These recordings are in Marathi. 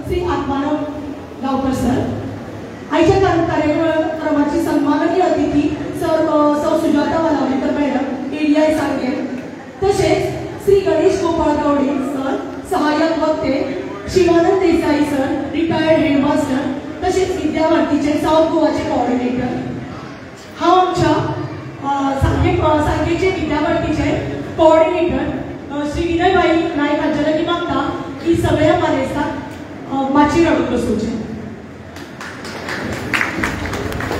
श्री आत्माराम गावकर सर, आईच्या कार्यक्रमाची सन्माननीय अतिथी सौ सुजाता वालावलीकर मॅडम एडीआय सांगे, तसेच श्री गणेश गोपाळ गावडे सर सहाय्यक वक्ते, Shivanand Desai sir retired headmaster, तसेच विद्याभारतीचे साऊथ गोवाचे कोऑर्डिनेटर. हा आमच्या सांगेचे विद्याभारतीचे कोऑर्डिनेटर श्री विनयबाई नायक हांचे मागता की सगळ्या मानेस्ताक माची रडून बसूचे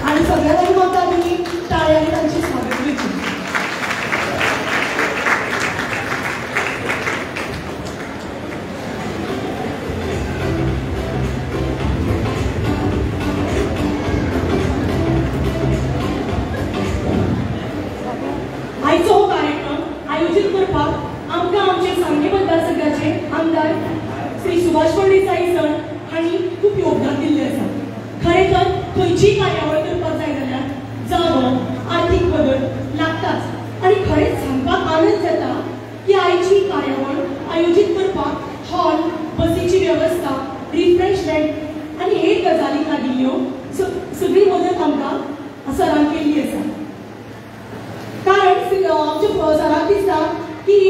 आणि सगळ्यांनी मागता तुम्ही टाळ्यांनी तांचे स्वागत करचे. आयचो हो कार्यक्रम आयोजित करपाक आमकां आमचे सांगे मतदारसंघाचे आमदार श्री सुभाष फळदेसाई सर हांणी खूप योगदान दिल्लें आसा. खरें तर खंयचीय कार्यावळ करपाक जाय जाल्यार जागो आर्थीक मदत लागताच आणि खरेंच सांगपाक आनंद जाता की आयची कार्यावळ आयोजित करपाक हॉल, बसीची वेवस्था, रिफ्रेशमेंट आनी हेर गजाली लागिल्ल्यो सगळी मदत आमकां सरान केल्ली आसा. कारण आमच्या सराक दिसता की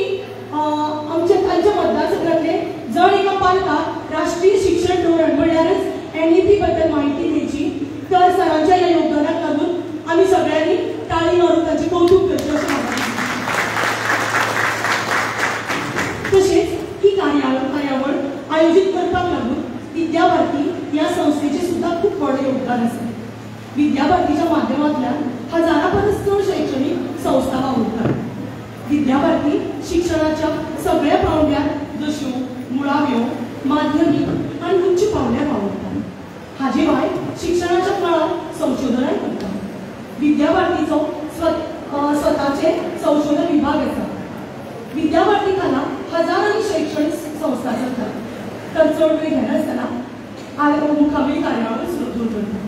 आमच्या तांच्या मतदारसंघातले जर एका पालकाक राष्ट्रीय शिक्षण धोरण म्हणल्यारच एनईपी बद्दल माहिती द्यायची तर सरांच्या या योगदानाक लागून आम्ही सगळ्यांनी टाळी मारून तांचे कौतुक करचें अशें म्हाका दिसता. तशेंच ही कार्यावळ आयोजित करपाक लागून विद्याभारती या संस्थेचे सुद्धा खूप व्हड योगदान आसा. विद्याभारतीच्या माध्यमांतल्यान हजारां परस चड शैक्षणिक संस्था वावुरतात. विद्याभारती शिक्षणाच्या सगळ्या पावंड्यार जश्यो मुळाव्यो, माध्यमीक आनी उच्च पावंड्यार वावुरतात. हाजे भायर शिक्षणाच्या काळात संशोधनाय करतात. विद्याभारतीचो स्वताचे संशोधन विभाग आसा. विद्याभारती खाला हजारांनी शैक्षणिक संस्था चलतात. तर चड वेळ घेनासतना मुखावेली कार्यावळ सुरू करतात.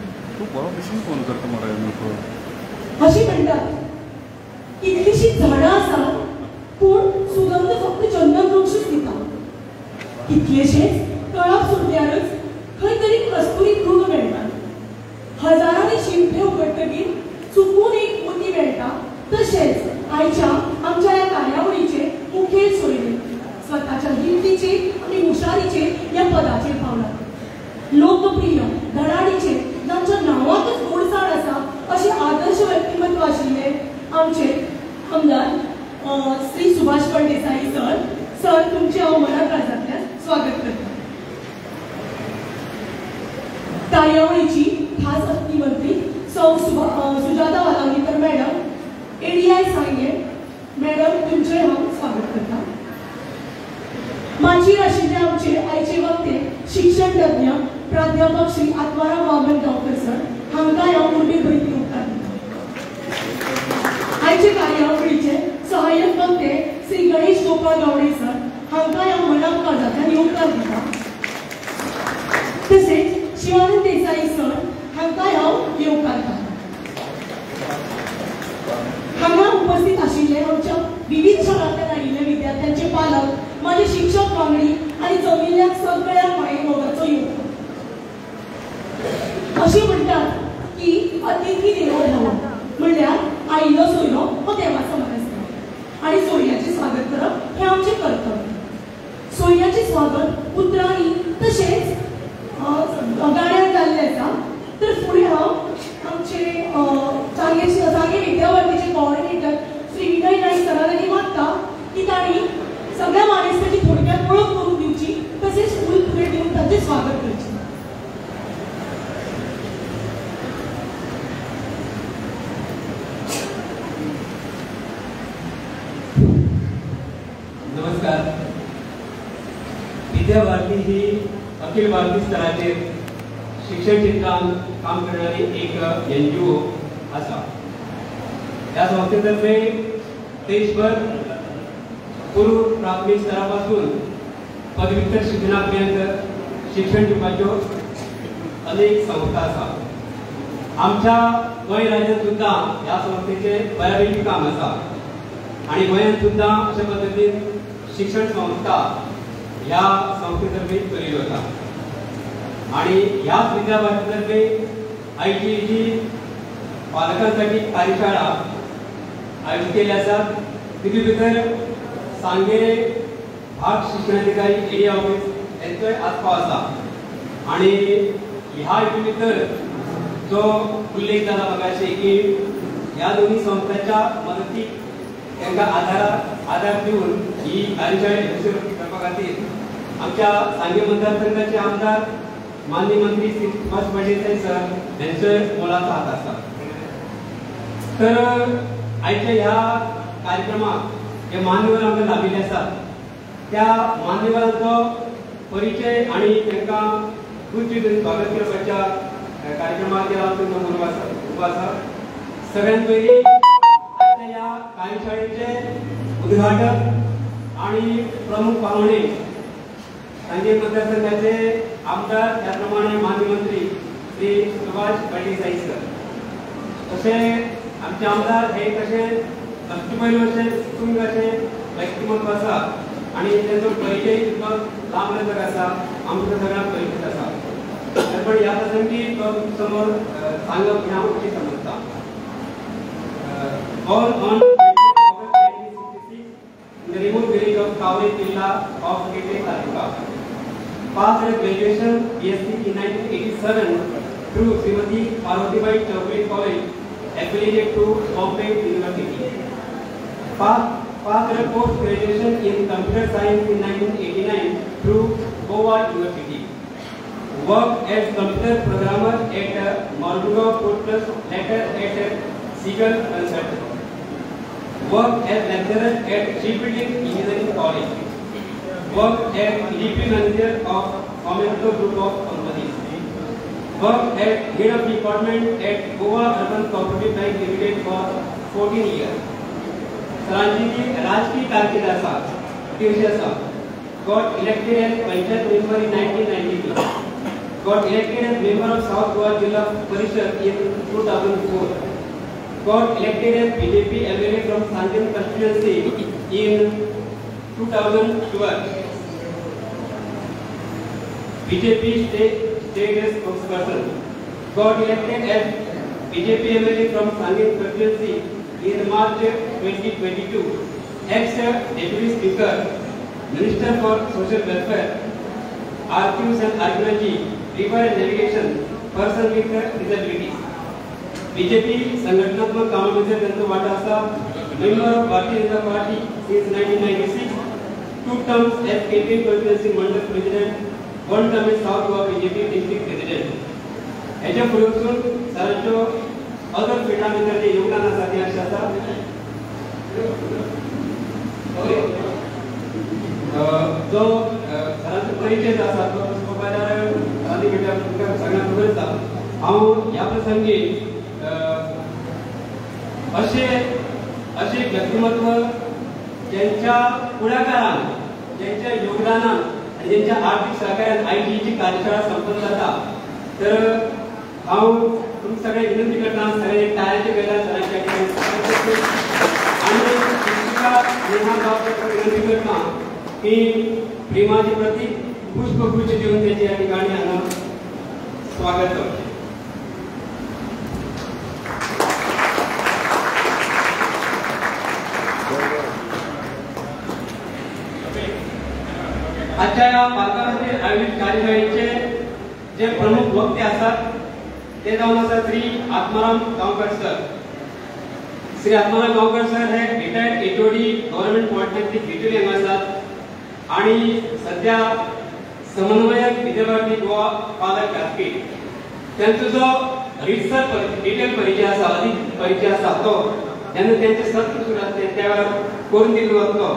अशी म्हणतात कितलीशीं झाडां आसात पूण सुगंध फक्त चंदन वृक्षच दिता. कितलेशेच कळप सुटल्यारच खंय तरी कस्तुरी मृग मेळटात. हजारांनी शिंपे उगडटकीर चुकून एक मोती मेळटा. तशेंच आयच्या आमच्या ह्या कार्यावळीचे मुखेल सोयरे स्वताच्या हिमतीचे आनी हुशारीचे ह्या पदाचेर पावलात. लोकप्रिय धडाडीचे जांच्या नांवांतच गोडसाण आसा अशें आदर्श व्यक्तिमत्व आशिल्ले आमचे आमदार श्री सुभाष फळदेसाई सर तुमचे हांव मनांतल्यान स्वागत करता. कार्यावळीची खास अतिथी सौ सुजाता वालावलीकर मॅडम एडीआय सांगे मॅडम तुमचे हांव स्वागत करता. माचीर आशिल्ले आमचे आयचे वक्ते शिक्षण तज्ञ प्राध्यापक श्री आत्माराम वामन गावकर सर हांकां हांव उर्बेभरीत येवकार दिता. आयचे कार्यावळीचे सहाय्यक वक्ते श्री गणेश गोपाळ गावडे सर हांकां हांव मनांतल्यान येवकार दिता. तशेंच शिवानंद देसाई सर हांकां हांव येवकार दिता. हांगा उपस्थित आशिल्ले आमच्या विविध शाळांतल्यान आयिल्ले विद्यार्थ्यांचे पालक, माझे शिक्षक वांगडी आनी जमिल्ल्या सगळ्या मायेमोगाचो येवकार. अशें म्हणटात की अतिथी देवो भव म्हणल्यार आयिल्लो सोयरो हो देवाचो मान आसता आनी सोयऱ्याचें स्वागत करप हें आमचें कर्तव्य. सोयऱ्याचें स्वागत उतरांनी तशेंच गाड्यान जाल्लें आसा. तर फुडें हांव आमचे सांगे विद्याभारतीचे कोऑर्डिनेटर श्री विनय नायक सरांनी मागता की तांणी सगळ्या मानेस्ताची थोडक्यात वळख करून दिवची, तशेंच फूल फुडें दिवन तांचें स्वागत करचें. नमस्कार. विद्याभारती ही अखिल भारतीय स्तराचेर शिक्षण क्षेत्रांत काम करणारी एक NGO आसा. ह्या संस्थेतर्फे देशभर पूर्व प्राथमिक स्तरापासून पदव्युत्तर शिक्षणापर्यंत शिक्षण दिवपाच्यो अनेक संस्था आसा. आमच्या गोंय राज्यांत सुद्धा ह्या संस्थेचे बऱ्यापैकी काम आसा आणि गोंयांत सुद्धा अशा पद्दतीन शिक्षण संस्था ह्या संस्थेतर्फे चलिल्ल्यो आसा. आणि ह्याच विद्यापीठातर्फे ITEG पालकांसाठी कार्यशाळा आयोजित केल्या असतात. तितून भितर सांगे भाग शिक्षणाधिकारी एरिया ऑफिस यांचो आस्पाव आसा आणि ह्या हितून भितर जो उल्लेख जाला मगाशी की ह्या दोन्ही संस्थांच्या मदतीक तांकां आधार दिवन ही कार्यशाळा यशस्वी करपा खातीर आमच्या सांगे मतदारसंघाचे आमदार माननीय मंत्री श्री सुभाष फळदेसाय सर यांचो मोलाचो हात आसा. तर आयच्या ह्या कार्यक्रमाक जे मान्यवर आमकां लाभिल्ले आसात त्या मान्यवरांचो परिचय आणि तांकां खूब स्वागत करपाच्या कार्यक्रमाचेर हांव तुमकां उबो आसा. सगळ्यांत पयलीं आयच्या ह्या कार्यशाळेचे उद्घाटक आणि प्रमुख पाहुणे सांगे मतदारसंघाचे आमदार त्याप्रमाणे माननीय मंत्री श्री सुभाष फळदेसाय सर. तशें आमचे आमदार हे कशें लक्ष्मीबाई अशें सुंग अशें व्यक्तिमत्व आसा आणि तांचो परिचय सुद्दां लांब लचक आसा, आमकां सगळ्यांक परिचीत आसा. पण ह्या प्रसंगी तो समोर सांगप हें हांव अशें समजता. Born on 20 August 1966 in the remote village of Kawai Killa of Kete Taluka. Passed graduation BSc in 1987 through Srimati Parvatibai Chowdhury College, affiliated to Bombay University. Passed post graduation in computer science in 1989 through Goa University. Worked as computer programmer at Marduga Plus, later at Seagull Consult. Worked as lecturer at Shipbuilding Engineering College. Worked as EDP manager of Comento Group of Companies. Worked as head of department at Goa Urban Cooperative Bank Limited for 14 years. Saranji राजकीय कारकीर्द आसा अतिशय आसा. Got elected as Panchayat member in 1992. Got elected as member of South Goa Jilla Parishad in 2004. Got elected as BJP MLA from Sanjan constituency in 2012. BJP state as spokesperson. Got elected as BJP MLA from Sanjan constituency in March 2022. Ex-Deputy Speaker, Minister for Social Welfare, Archives and Archaeology, River and Navigation, person with disabilities. BJP संघटनात्मक कामामध्ये त्यांचा वाटा असा. Member of Bharatiya Janata Party since 1996, 2 terms as KP constituency mandal president, 1 term as South Goa BJP district president. याच्या पुढे वचून सरांचो अदर फिल्डांमध्ये जे योगदान आसा ते अशें आसा. जो सरांचो परिचय आसा तो सोपादार आदी भेटा तुमकां सगळ्यांक खबर आसा. हांव ह्या प्रसंगी असे व्यक्तिमत्व ज्यांच्या पुढाकारान, ज्यांच्या योगदानान आणि ज्यांच्या आर्थिक सहकार्यान ITEG कार्यशाळा संपन्न जाता. तर हांव तुमकां सगळे विनंती करता, सगळे टाळ्याचे गैला सरांच्या आणि शिक्षिका नेहा गावकर विनंती करता की प्रेमाचे प्रतीक पुष्पगुच्छ देऊन त्याचे या ठिकाणी हांगा स्वागत करता. आजच्या या पालकांमध्ये आयोजित कार्यशाळेचे जे प्रमुख वक्ते असतात ते जाऊन असतात श्री आत्माराम गावकर सर. श्री आत्माराम गावकर सर हे retired HOD government polytechnic Bicholim हांगा आसात आणि सध्या समन्वयक विद्याभारती गोवा पालक व्यासपीठ. त्यांचा जो रितसर डिटेल परिचय आसा, अधिक परिचय आसा तो जेन्ना त्यांचे सत्र सुरू असते त्यावेळेला करून दिलो वतलो.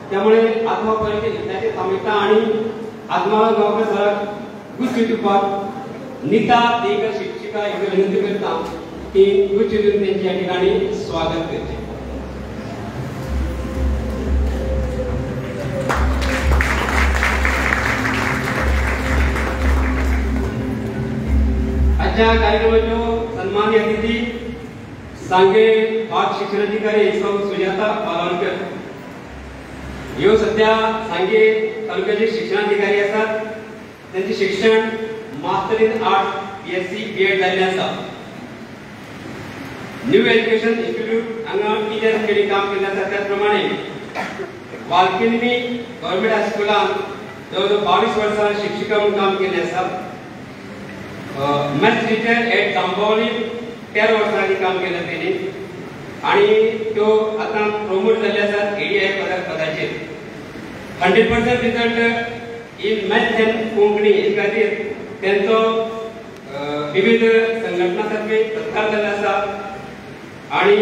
त्यामुळे आत्मा परिचय घेतल्याचे थांबयता आणि आत्माराम गावकर सराक गुच्छ दिवपाक नीता एक शिक्षिका हांकां विनंती करता की गुच्छ दिवन त्यांचे या ठिकाणी स्वागत करचे. आजच्या कार्यक्रमाच्यो सन्माननीय अतिथी सांगे भाग शिक्षणाधिकारी सौ सुजाता बालावलकर. ह्यो सध्या सांगे तालुक्याचे शिक्षणाधिकारी आसात. त्यांचे शिक्षण master in arts BSc B.Ed जाल्लें आसा. न्यू एज्युकेशन इन्स्टिट्यूट हांगा टिचर केली काम केलें आसा. त्याच प्रमाणे वालकिनमी गव्हर्नमेंट हायस्कुलान जवळजवळ 22 वर्सां शिक्षिका म्हणून काम केलें आसा. मॅथ्स टीचर एट जांबावली 13 वर्सांनी काम केलें तेणी आणि त्यो आतां प्रमोट जाल्ले आसात ADI पदाचेर. 100% result in maths end Konkani हे खातीर तेंचो विविध संघटना तर्फे सत्कार जाल्लो आसा आणि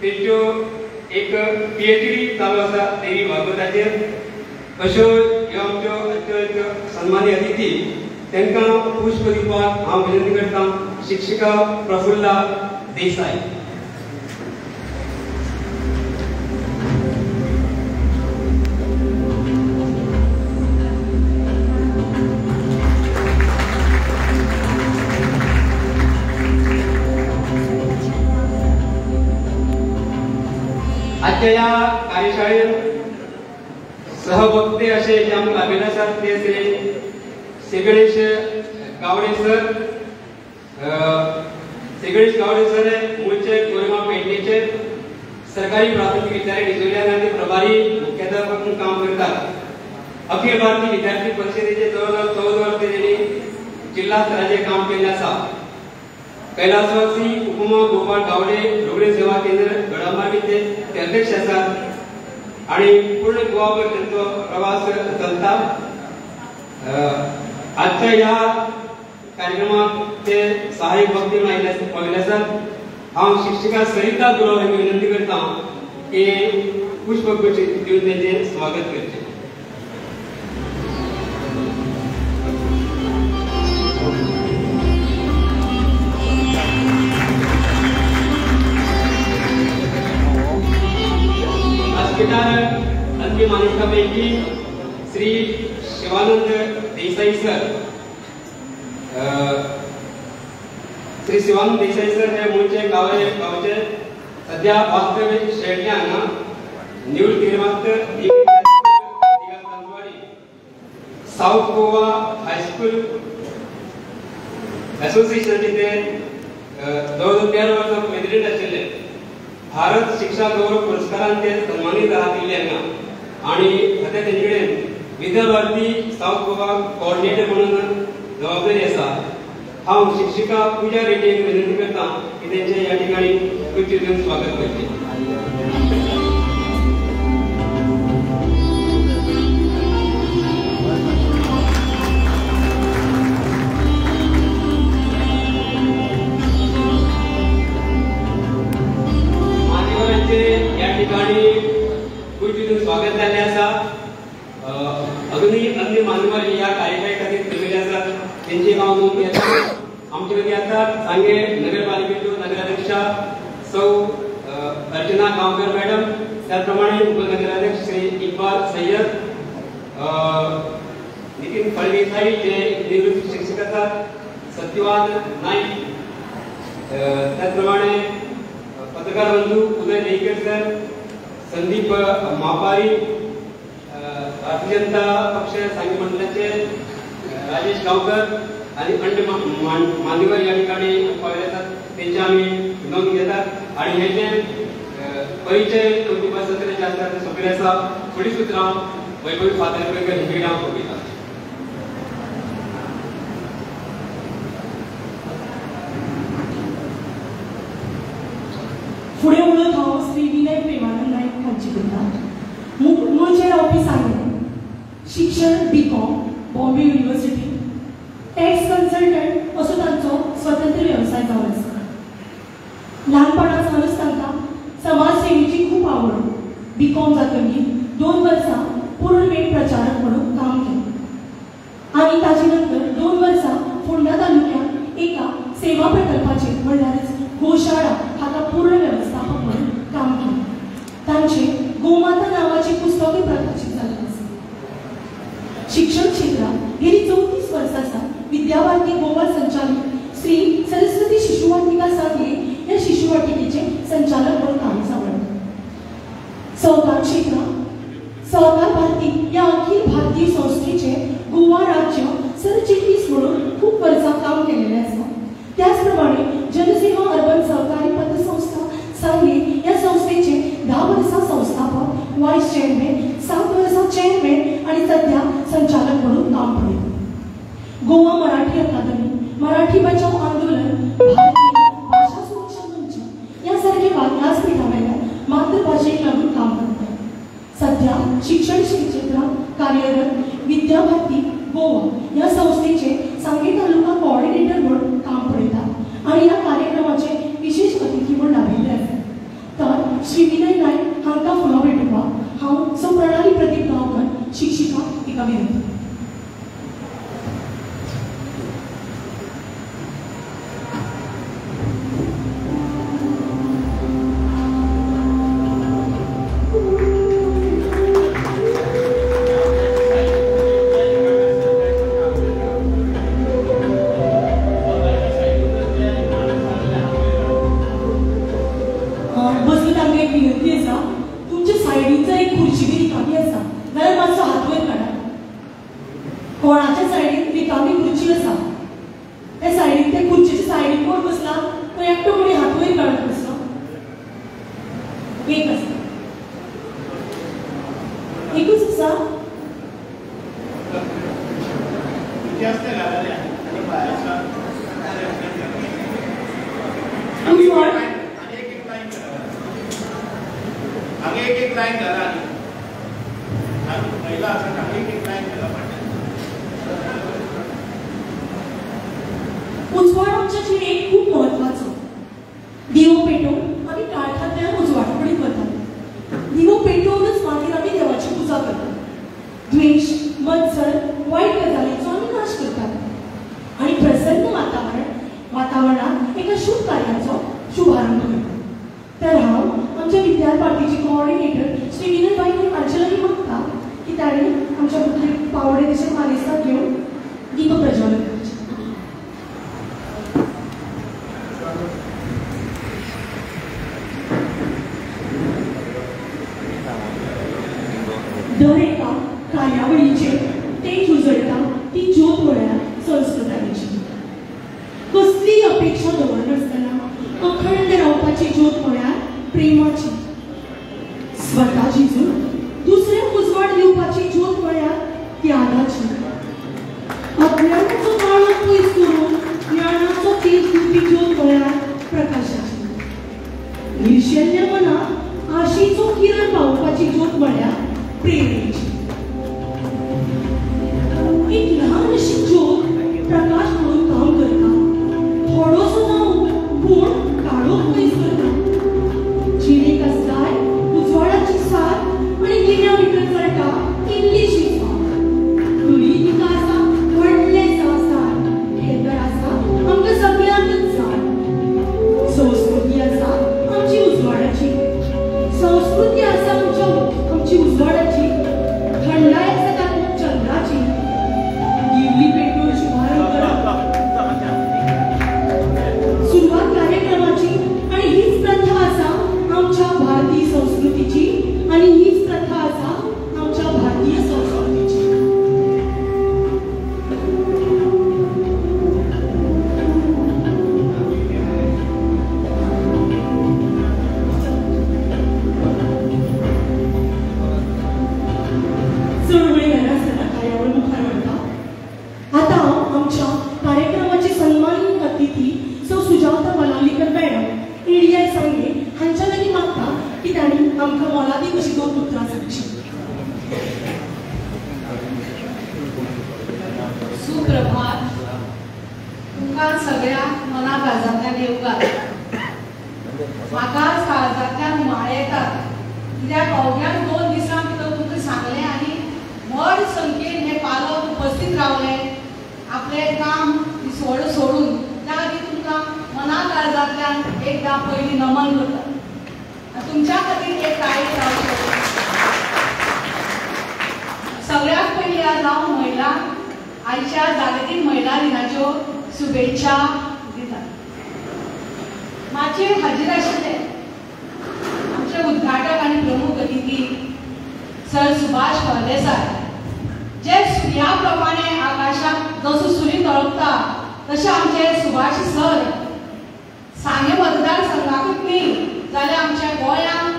तेंच्यो एक PhD चालू आसा देवी भागवताचेर. अश्यो ह्यो आमच्यो सन्मानी अतिथी तांकां पुष्प दिवपाक हांव विनंती करतां. शिक्षिका प्रफुल्ला देसाई. आजच्या या कार्यशाळेत सहवक्ते असे जे आमकां लाभिल्ले आसात ते श्री गणेश गावडे सर. श्री गणेश गावडे सर मूळचे गोरेगांव पेडणेचे सरकारी प्राथमिक विद्यालय डिजोलियानाचे प्रभारी मुख्याध्यापक म्हणून काम करतात. अखिल भारतीय विद्यार्थी परिषदेचे जवळजवळ 14 वर्ष त्यांनी जिल्हा स्तराचेर काम केलें आसा. कैलासवासी उपमा गोपाळ गावडे रुग्ण सेवा केंद्र गडामार्गीचे ते अध्यक्ष आसात आणि पूर्ण गोवाभर त्यांचो प्रवास चलता. आजच्या ह्या कार्यक्रमात ते सहाय्यक वक्ते पाविल्ले आसात. हांव शिक्षिका सरिता गुरव हांकां विनंती करता की पुष्पगुच्छ दिवन तेंचें स्वागत करचें. अंतिम मान्यतांपैकी श्री शिवानंद देसाई सर. श्री शिवानंद देसाई सर हे मूळचे गावचे सध्या वास्तव्य शेळटे हांगा निवृत्त निर्माते साउथ गोवा हायस्कूल असोसिएशनाचे ते जवळजवळ 13 वर्सां प्रेसिडेंट आशिल्ले. भारत शिक्षा गौरव पुरस्कारान ते सन्मानित राहतिल्ले हांगा आणि सध्या तेंचे कडेन विद्याभारती साउथ गोवा कोऑर्डिनेटर म्हणून जबाबदारी आसा. हांव शिक्षिका पूजा रेड्डी हांकां विनंती करता की तेंचे ह्या ठिकाणी उच्च दिवन स्वागत करचें. या ठिकाणी खुर्चीतून स्वागत झाले आसा. अजूनही अन्य मान्यवर या कार्यक्रमासाठी खातीर ठरलेले आसात. त्यांची नाव नोंद घेतात. आमचे मदीं आसात सांगे नगरपालिकेच्यो नगराध्यक्षा सौ अर्चना गांवकर मॅडम. त्याचप्रमाणे उपनगराध्यक्ष श्री इक्बाल सय्यद, नितीन फळदेसाई जे निवृत्त शिक्षक आसात, सत्यवान नाईक, त्याचप्रमाणे पत्रकार बंधू उदय नेकर सर, संदीप मापारी, भारतीय जनता पक्ष सांगली मंडळाचे राजेश गावकर आणि अन्य मान्यवर या ठिकाणी पाविल्ले आसात. त्यांचे आम्ही नोंद घेतात आणि हे जे परिचय सत्र जे आसतात ते सगळे आसा. थोडी सुत्रां वैभवी फातर्पेकर हे नाव पळयतात. फुडें उलत हांव श्री विनय प्रेमानंद नायक हांची करता. मूळचे रावपी सांगले. शिक्षण BCom Bombay university. Tax consultant असो तांचो स्वतंत्र वेवसाय जावन आसा. ल्हानपणासानूच तांकां समाज सेवेची खूब आवड. BCom जातकीर 2 वर्सां पूर्ण वेळ प्रचारक म्हणून काम केलें आणि ताचे नंतर 2 वर्सां फोंडा तालुक्यात एका सेवा प्रकल्पाचेर म्हणल्यारच गोशाळा हाका पूर्ण व्यवस्थापक म्हणून काम केलें. तांचे गोमाता नावाचे पुस्तकूय प्रकाशित जाल्लें आसा. शिक्षण क्षेत्रात गेली 34 वर्सां सावन विद्याभारती गोवा संचालित श्री सरस्वती शिशुवाटिका सांगली या शिशुवाटिकेचे संचालक म्हणून काम सांबाळटा. सहकार क्षेत्रात सहकार भारती या अखिल भारतीय संस्थेचे गोवा राज्य सरचिटणीस म्हणून खूप मराठी बचाव आंदोलन, भारतीय भाषा सुरक्षा मंच यासारखे व्यासपीठावर मातृभाषेक लागून काम करतात. सध्या शिक्षण क्षेत्रात कार्यरत विद्याभारती गोवा या संस्थेचे सांगली तालुका कोऑर्डिनेटर म्हणून काम करतात आणि या कार्यक्रमाचे विशेष अतिथी म्हणून लाभिल्ले असतात. तर श्री विनय नायक हांकां फुलां भेटोवपाक हांव सौ प्रणाली प्रदीप गांवकर शिक्षिका तिका विनंती. कोणाच्या सायडीन रिकामी खुर्ची आसा त्या सायडीन त्या खुर्चीच्या सायडीन कोण बसला तो एकटो कोणी हात वयर काडत बसला. एक आसा एकूच आसा एक लाइन घाला महिला असं एक लाइन घाला उजवाड आमच्या जिणेक खूप महत्वाचो. दिवो पेटोवन आमी काळखांतल्यान उजवाडा कडेन वतात. दिवो पेटोवनच मागीर आमी देवाची पुजा करतात. द्वेष, मत्सर, वायट गजालींचो आमी नाश करतात आणि प्रसन्न वातावरणात एका शुभ कार्याचो शुभारंभ करतात. तर हांव आमच्या विद्यार्थी कोऑर्डिनेटर श्री विनय बाई हांचेलागी मागता की ताणें आमच्या पुतळेक पावडे दिशेन मानेस्तार घेवन दीप प्रज्वलन करचें. दर एका कार्यावळीचे तेज उजळटा ती ज्योत म्हळ्यार संस्कृतायेची. कसली अपेक्षा दवरनासतना अखंड रावपाची ज्योत म्हळ्यार प्रेमाची. स्वता जिजून दुसऱ्याक उजवाड दिवपाची ज्योत म्हळ्यार त्यागाची. अज्ञानाचो काळो पयस करून ज्ञानाचो तेज दिवपी ज्योत म्हळ्यार प्रकाशाची. निर्शेल्ल्या मनाक आशेचो किरण पावोवपाची ज्योत म्हळ्यार प्रेमेची. एक ल्हान अशी ज्योत प्रकाश म्हणून काम करता. थोडोसो जावं पूण काळोख पयस करता. जिणेक आसताय उजवाडाची साथ आणि गिन्या भितर चलता इल्लीशी साथ. खरी तिका आसा व्हडलें संवसार. हे तर आसा आमकां सगळ्यांकच जाय. संस्कृती आसा आमची उजवाडाची. संस्कृती आसा आमची उजवाडाची. थंडाय आसा तातूंत चंद्राची. दिवली पेटोवन शुभारंभ करप सुरवात कार्यक्रमाची आणि हीच प्रथा आसा आमच्या भारतीय संस्कृतीची आणि हीच प्रथा आसा आमच्या भारतीय संस्कृतीची. चळवळी घरासतना कार्यावळ मुखार व्हरता. आता हांव आमच्या कार्यक्रमाची सन्मानित अतिथी सौ सुजाता वलावलीकर मॅडम एडीआय सांगे हांच्या लागीं मागता की तांणी आमकां मोलादीक अशी दोन उतरां सांगची. सुप्रभात. तुमकां सगळ्यांक मना काळजांतल्यान येवकार. म्हाका काळजांतल्यान हुमाळ येता कित्याक अवघ्याच 2 दिसां भितर तुमकां सांगलें आनी व्हड संख्येन हे पालक उपस्थित रावले आपलें काम दिसवड सोडून. त्या खातीर तुमकां मना काळजांतल्यान एकदां पयलीं नमन करता. तुमच्या खातीर एक ताळी रावची. सगळ्यात पयलीं आज हांव महिलांक आयच्या जागतीक महिला दिनाच्यो शुभेच्छा दिता. माचयेर हाजीर आशिल्ले आमचे उद्घाटक आनी प्रमुख अतिथी सर सुभाष फळदेसाय जे सुर्या प्रमाणे आकाशात जसो सुरी तळपता तसे आमचे सुभाष सर सांगे मतदारसंघाकूच न्ही जाल्यार आमच्या गोंयांत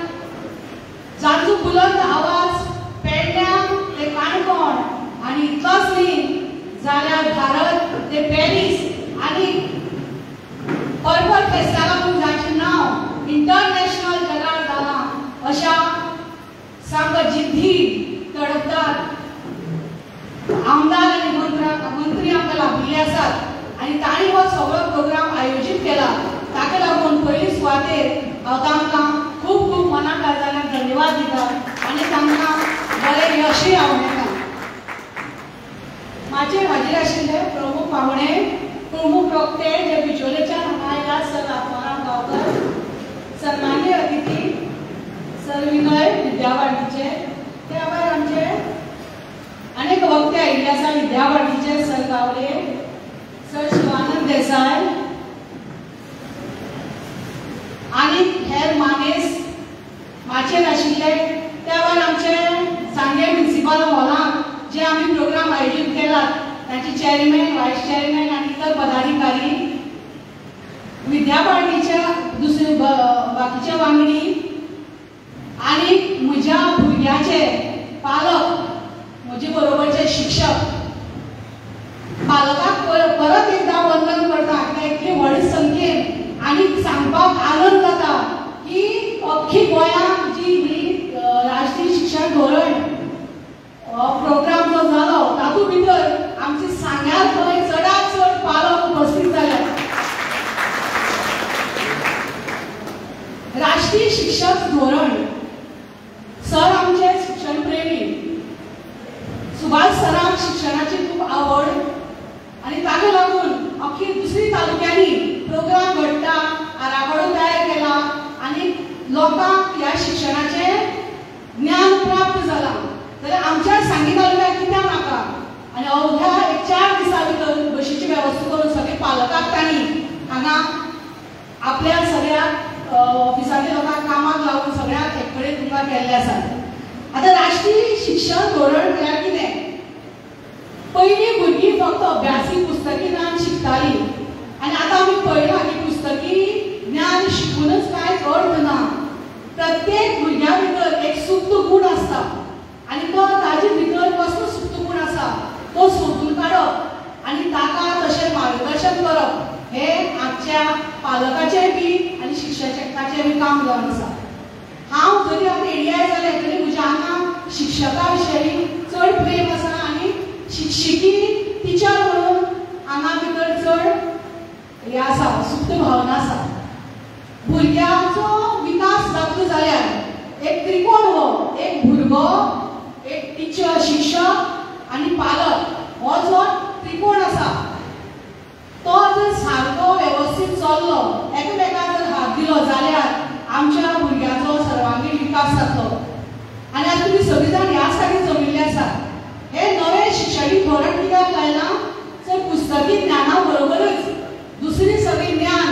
जांचो बुलंद आवाज पेडण्यां ते काणकोण आनी इतलोच न्ही जाल्यार भारत ते पॅरीस आणि पर्पल फेस्टाला लागून जायचे नाव इंटरनॅशनल जगात जाला अशा सांग जिद्दी तडफदार आमदार आणि मंत्री आमकां लाभिल्ले आसात आणि तांणी हो सगळो प्रोग्राम आयोजीत केला. ताका लागून पयली सुवातेर हांव तांकां खूब खूब मना काळजांतल्यान धन्यवाद दिता आणि तांकां बरें यशय हांव मेळटा. माझे हाजीर आशिल्ले प्रमुख पाहुणे प्रमुख वक्ते जे बिचोलेच्यान हांगा आयल्यात सर आत्माराम गांवकर, सन्माननीय अतिथी सर विनय विद्यावार्डीचे, त्या भायर आमचे अनेक वक्ते आयिल्ले आसा विद्यावार्डीचे सर गावले, सर शिवानंद देसाय आणि हेर मानेस माचेर आशिल्ले. त्या भायर आमचे सांगे म्युनिसिपल हॉलांत जे आम्ही प्रोग्राम आयोजित केलात तांचे चेअरमॅन, व्हायस चेअरमॅन आणि इतर पदाधिकारी, विद्यावार्डीच्या दुसरे बाकीचे वांगडी आणि म्हज्या भुरग्याचे पालक, म्हजे बरोबरचे शिक्षक, पालकांक परत एकदा वंदन करता. इतली व्हड संख्येन आणि सांगपाक आनंद जाता की अख्खी गोंयांत जी ही राष्ट्रीय शिक्षण धोरण प्रोग्राम जो जालो तातूंत भितर आमची सांग्यार थंय चडांत चड पालक उपस्थित जाल्यात. राष्ट्रीय शिक्षण धोरण सर आमचे शिक्षण प्रेमी, सुभाष सरांक शिक्षणाची खूब आवड आणि ताका लागून अख्खी दुसरी तालुक्यांनी प्रोग्राम घडटा, आराखडो तयार केला आणि लोकांक ह्या शिक्षणाचे ज्ञान प्राप्त जाला. जाल्यार आमच्या सांगी तालुक्यात कित्याक नाका आणि अवघ्या 4 दिसां भितर बशीची वेवस्था करून सगळे पालकांक तांणी हांगा आपल्या सगळ्या ऑफिसांतल्या लोकांक कामाक लावून सगळ्याक एक कडेन तुमकां केल्ले आसात. आतां राष्ट्रीय शिक्षण धोरण म्हळ्यार कितें? पयलीं भुरगीं फक्त अभ्यासी पुस्तकी ज्ञान शिकतालीं आनी आतां आमी पळयलां की पुस्तकी ज्ञान शिकूनच कांयच अर्थ ना. प्रत्येक भुरग्या भितर एक सुप्त गूण आसता आणि तो ताजे भितर कसलो सुप्त गूण आसा तो सोदून काडप आणि ताका तशें मार्गदर्शन करप हे आमच्या पालकाचें बी आनी शिक्षकाचें बी काम जावन आसा. हांव जरी आतां एडीआय जालें तरी म्हज्या आंगाक शिक्षका विशयी चड प्रेम आसा आनी शिक्षिकी टिचर म्हणून आंगा भितर चड हें आसा, सुप्त भावना आसा. भुरग्याचो विकास जातलो जाल्यार एक त्रिकोण हो, एक भुरगो, एक टिचर शिक्षक आणि पालक हो जो त्रिकोण आसा तो जर सारको व्यवस्थित चल्लो, एकामेकाक जर हात दिलो जाल्यार आमच्या भुरग्याचो सर्वांगीण विकास जातलो. आनी आतां तुमी सगळीं जाण ह्या साठी जमिल्ले आसात. हे नवे शिक्षणीक धोरण कित्याक लायलां? तर पुस्तकी ज्ञाना बरोबरच दुसरी सगळी ज्ञान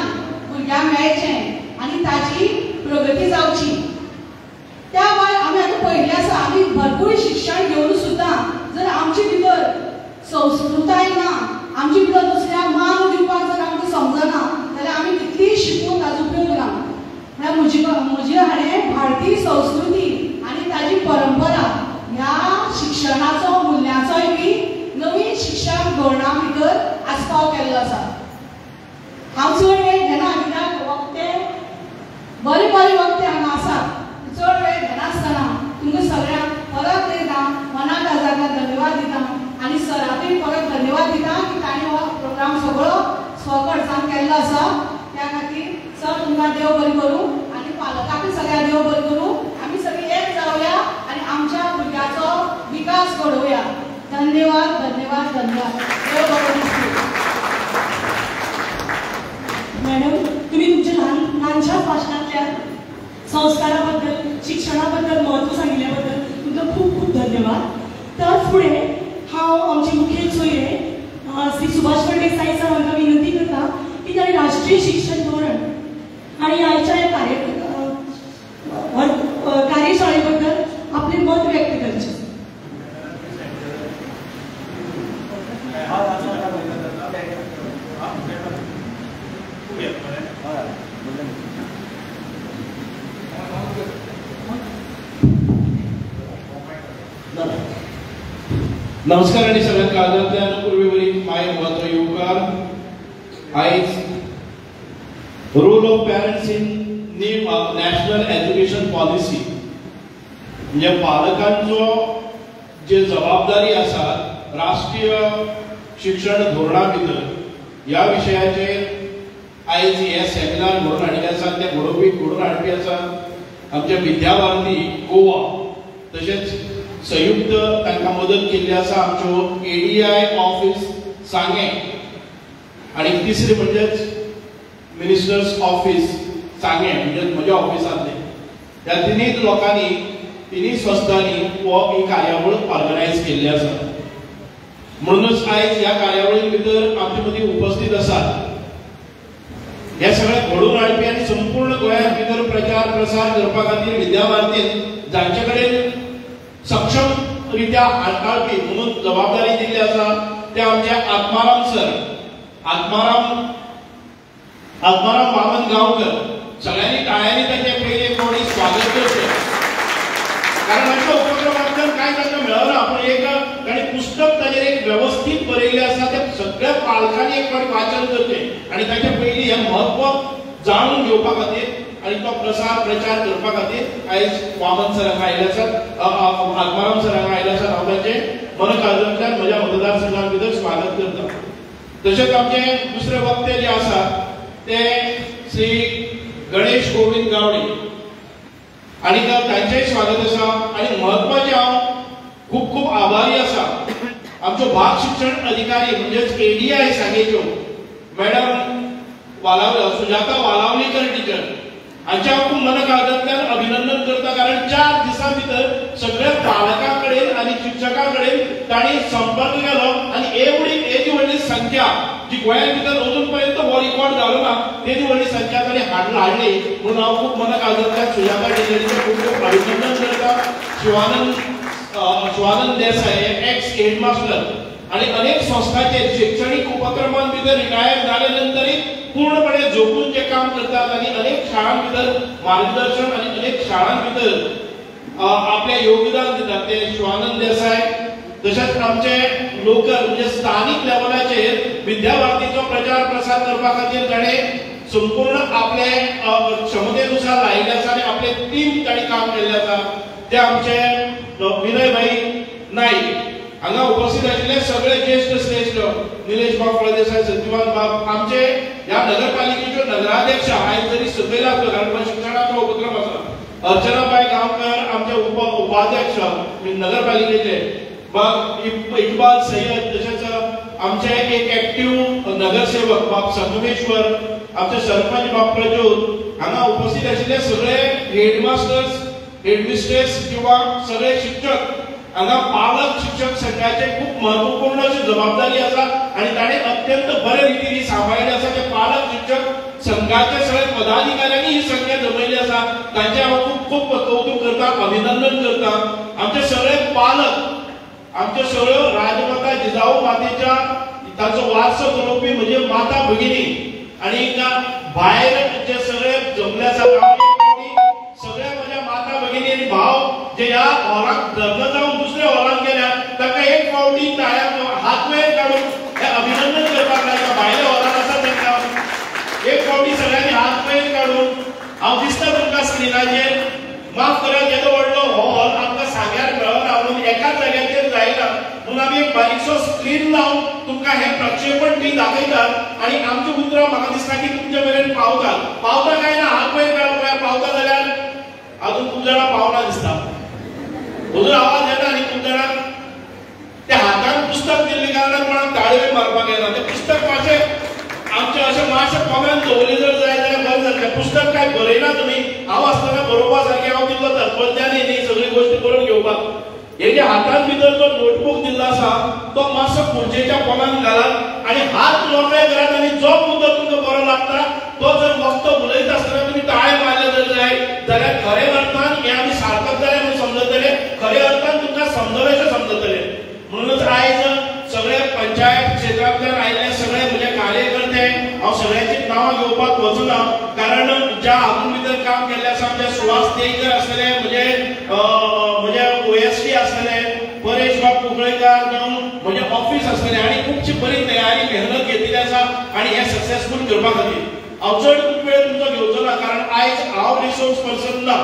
भुरग्यांक मेळचें आनी ताची प्रगती जावची. त्या भायर आमी आतां पळयल्लें आसा आमी भरपूर शिक्षण घेवन सुद्दां जर आमचे भितर संस्कृताय ना, आमचे भितर दुसऱ्याक मान दिवपाक जर आमकां समजना जाल्यार आमी कितलीय शिकून ताजो उपयोग ना. म्हळ्यार म्हजे हाणें भारतीय संस्कृती आनी ताजी परंपरा ह्या शिक्षणाचो मुल्याचोय बी नवीन शिक्षण धोरणा भितर आस्पाव केल्लो आसा. हांव चड वेळ घेना कित्याक वक्ते बरे बरे वक्ते हांगा आसात. चड वेळ घेनासतना तुमकां सगळ्यांक परत एकदा मना काळजांतल्यान धन्यवाद दिता आनी सराकय परत धन्यवाद दिता की ताणें हो प्रोग्राम सगळो स्वखर्चान केल्लो आसा. त्या खातीर सर तुमकां देव बरें करूं आनी पालकांकय सगळ्यांक देव बरें करूं. आमी सगळीं एक जावया आनी आमच्या भुरग्याचो विकास घडोवया. धन्यवाद धन्यवाद धन्यवाद. देव बरें करूं. मॅडम, तुम्ही तुमच्या लहानशा भाषणातल्या संस्काराबद्दल, शिक्षणाबद्दल महत्व सांगितल्याबद्दल तुमचं खूप खूप धन्यवाद. तर पुढे हांव आमचे मुखेल सोयरे श्री सुभाष फळदेसाई सर हांकां विनंती करता की ताणें राष्ट्रीय शिक्षण धोरण आणि आयच्या कार्यशाळेबद्दल आपले मत व्यक्त करचे. नमस्कार आणि सगळ्यांना काळजातल्या पूर्वेवरील माय महत्व येवकार. आयज role of parents in new national education policy म्हणजे पालकांचो जे जबाबदारी आसा राष्ट्रीय शिक्षण धोरणा भितर ह्या विशयाचेर आयज हे सेमिनार घडोवन हाडिल्ले आसा ते घडोवन हाडपी आसा आमचे विद्याभारती गोवा तशेंच संयुक्त तांकां मदत केल्ली आसा आमच्यो ADI ऑफिस सांगे आणि तिसरी म्हणजेच मिनिस्टर्स ऑफिस सांगे म्हणजे म्हज्या ऑफिसांतले ह्या तिनूय लोकांनी तिनूय संस्थांनी ही कार्यावळ ऑर्गनायज केल्ली आसा म्हणूनच आयज ह्या कार्यावळी भितर आमचे मदीं उपस्थित आसात हे सगळे घडोवन हाडपी आनी संपूर्ण गोंयांत भितर प्रचार प्रसार करपा खातीर विद्याभारतीन जांचे कडेन सक्षम रित्या हाताळपी म्हणून जबाबदारी दिल्ली आसा ते आमचे आत्माराम सर आत्माराम वामन गांवकर सगळ्यांनी टाळ्यांनी ताचे पयले कोणी स्वागत करचें कारण अशा उपक्रमांतल्यान कांय तांकां मेळना पूण एक ताणें पुस्तक ताचेर एक व्यवस्थीत बरयल्लें आसा ते सगळ्या पालकांनी एक फावटी वाचन करचें आनी ताचे पयलीं हें म्हत्व जाणून घेवपा खातीर आनी तो प्रसार प्रचार करपा खातीर आयज वामन सर हांगा आयिल्ले आसात आत्माराम सर हांगा आयिल्ले आसात हांव तांचें मनकाळजांतल्यान म्हज्या मतदारसंघा भितर स्वागत करता तशेंच आमचे दुसरे वक्ते जे आसा ते श्री गणेश गोविंद गावडे आणि तांचेय स्वागत आसा आणि महत्वाचे हांव खूप खूप आभारी आसा आमचो भाग शिक्षण अधिकारी म्हणजेच ADI सांगेच्यो madam Sujata Walawalikar teacher हांचे हांव खूब मनकाळजांतल्यान अभिनंदन करता कारण 4 दिसां भितर सगळ्या पालकां कडेन आनी शिक्षकां कडेन तांणी संपर्क केलो आनी एवढी व्हडली संख्या जी गोंयांत भितर अजून पर्यंत हो रिकॉर्ड जालो ना तेदी व्हडली संख्या तांणी हाडली म्हणून हांव खूब मनकाळजांतल्यान सुजाता टीचरीचें खूब खूब अभिनंदन करता शिवानंद देसाय एक्स हेडमास्टर आणि अनेक संस्थांचे शैक्षणिक उपक्रमां भितर रिटायर जाले नंतरही पूर्णपणे झोपून जे काम करतात आणि अनेक शाळां भितर मार्गदर्शन आणि अनेक शाळां भितर आपले योगदान दितात ते शिवानंद देसाय तशेंच आमचे लोकल म्हणजे स्थानिक लेवलाचेर विद्याभारतीचो प्रचार प्रसार करपा खातीर ताणें संपूर्ण आपले क्षमतेनुसार लायिल्ले आसा आनी आपले टीम ताणें काम केल्लें आसा ते आमचे विनय भाई नाईक हांगा उपस्थित आशिल्ले सगळे ज्येष्ठ श्रेष्ठ निलेश बाब फळदेसाय सत्यवान बाब आमचे ह्या नगरपालिकेच्यो नगराध्यक्ष आयज जरी सकयला कारण शिक्षणाचो उपक्रम आसा अर्चनाबाई गांवकर आमचे उपाध्यक्ष नगरपालिकेचे बाब इकबाल सय्यद तशेंच आमचे एक एक्टिव्ह नगरसेवक बाब संगमेश्वर आमचे सरपंच बाब प्रज्योत हांगा उपस्थित आशिल्ले सगळे हेडमास्टर्स हेडमिस्ट्रेस किंवा सगळे शिक्षक हांगा पालक शिक्षक संघाचे खूप महत्वपूर्ण अशी जबाबदारी आसा आणि ताणे अत्यंत बरे रितीने सांभाळली आसा ते पालक शिक्षक संघाचे सगळे पदाधिकाऱ्यांनी ही संख्या जमयली आसा तांचे हांव खूप खूप कौतुक करता अभिनंदन करता आमचे सगळे पालक आमचे सगळ्यो राजमाता जिजाऊ मातेच्या ताचो वारसो घडोवपी म्हणजे माता भगिनी आणि भायर जे सगळे जमले आसा सगळ्या माझ्या माता भगिनी आणि भाव जे ह्या हॉलाक लग्न जावन दुसऱ्या हॉलाक गेल्या ताका एक फावटी ताळ्या हात वयर काढून हे अभिनंदन करपाक लायता भायल्या हॉलाक आसा तांकां एक फावटी सगळ्यांनी हात वयर काढून हांव दिसता तुमकां स्क्रिनाचेर माफ करात येदो व्हडलो हॉल आमकां सांग्यार मेळना म्हणून एकाच जाग्याचेर जायना म्हणून आमी एक बारीकसो स्क्रीन लावन तुमकां हे प्रक्षेपण टी दाखयतात आनी आमची उतरां म्हाका दिसता की तुमचे मेरेन पावता काय ना हात वयर काडून पावता जाल्यार अजून खूप जणां पावना दिसता अजून आवाज येता आनी खूप जाणांक त्या हातान पुस्तक दिल्ले कारणान कोणाक ताळयो मारपाक येना ते पुस्तक मातशें आमचे अशें मातशें कोम्यान दवरलें जर जाय जाल्यार बरें जातलें पुस्तक काय बरयना तुमी हांव आसतना बरोवपा सारकें हांव तितलो तत्पज्ञानी न्ही सगळी गोश्टी करून घेवपाक हे जे हातान भितर जो नोटबूक दिल्लो आसा तो मातसो खुर्चेच्या कोम्यान घालात आनी हात मोकळे करात आनी जो मुद्दो तुमकां बरो लागता तो जर वक्तो उलयता आसतना तुमी ताळे मारले जर जाय जाल्यार खऱ्या अर्थान हे आमी सारकत जालें म्हणून समजतले खऱ्या अर्थान तुमकां समजलेशें समजतले म्हणूनच आयज सगळे पंचायत क्षेत्रांतल्यान आयिल्ले सगळे म्हजे कार्यकर्ते हांव सगळ्यांची नांवां घेवपाक वचना कारण ज्या हातूंत भितर काम केल्लें आसा आमचे सुहास तेयकर आसलेले म्हजे OST आसलेले परेश बाब कुंकळेकार जावं म्हजे ऑफिस आसलेले आनी खुबशी बरी तयारी मेहनत घेतिल्ली आसा आनी हे सक्सेस सक्सेसफुल करपा खातीर हांव चड वेळ तुमचो घेवचो ना, कारण आयज हांव रिसोर्स पर्सन ना,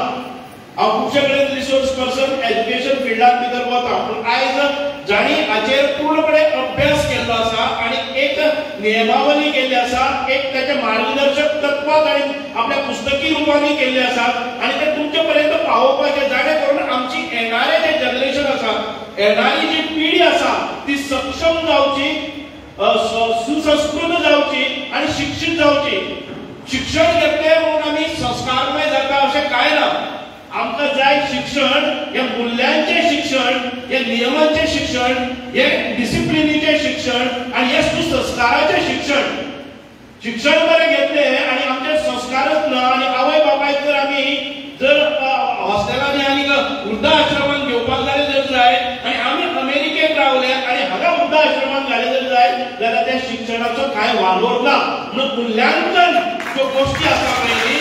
हांव खुबशे कडेन रिसोर्स पर्सन एज्युकेशन फिल्डांत भितर वता, पूण आयज जाणी हाचेर पूर्णपणे अभ्यास केल्लो आसा आनी एक नियमावली केल्ली आसा, एक त्याचे मार्गदर्शक तत्वां ताणें आपल्या पुस्तकी रुपांनी केल्ली आसात आनी ते तुमचे पर्यंत पावोवपाचे, जाणे करून आमची येणारे जे जनरेशन आसा, येणारी जी पिढी आसा ती सक्षम जावची, सुसंस्कृत जावची आणि शिक्षित जावची. शिक्षण घेतले म्हणून आम्ही संस्कारमय जाता अशें कांय ना. आमकां जाय शिक्षण हे मूल्यांचे शिक्षण, हे नियमांचे शिक्षण, हे डिसिप्लिनीचे शिक्षण आणि हे सुसंस्काराचे शिक्षण. शिक्षण बरें घेतले आणि आमचे संस्कारच ना आणि आवय बापायक जर आमी जर हॉस्टेलांनी आनी वृद्धा आश्रमांत घेवपाक जाले जर जाय आणि आमी अमेरिकेक रावले आणि हांगा वृद्धा आश्रमांत घाले जर जाय जाल्यार त्या शिक्षणाचो कांय वालोर ना. म्हणून मूल्यांकन ज्यो गोश्टी आसा पळय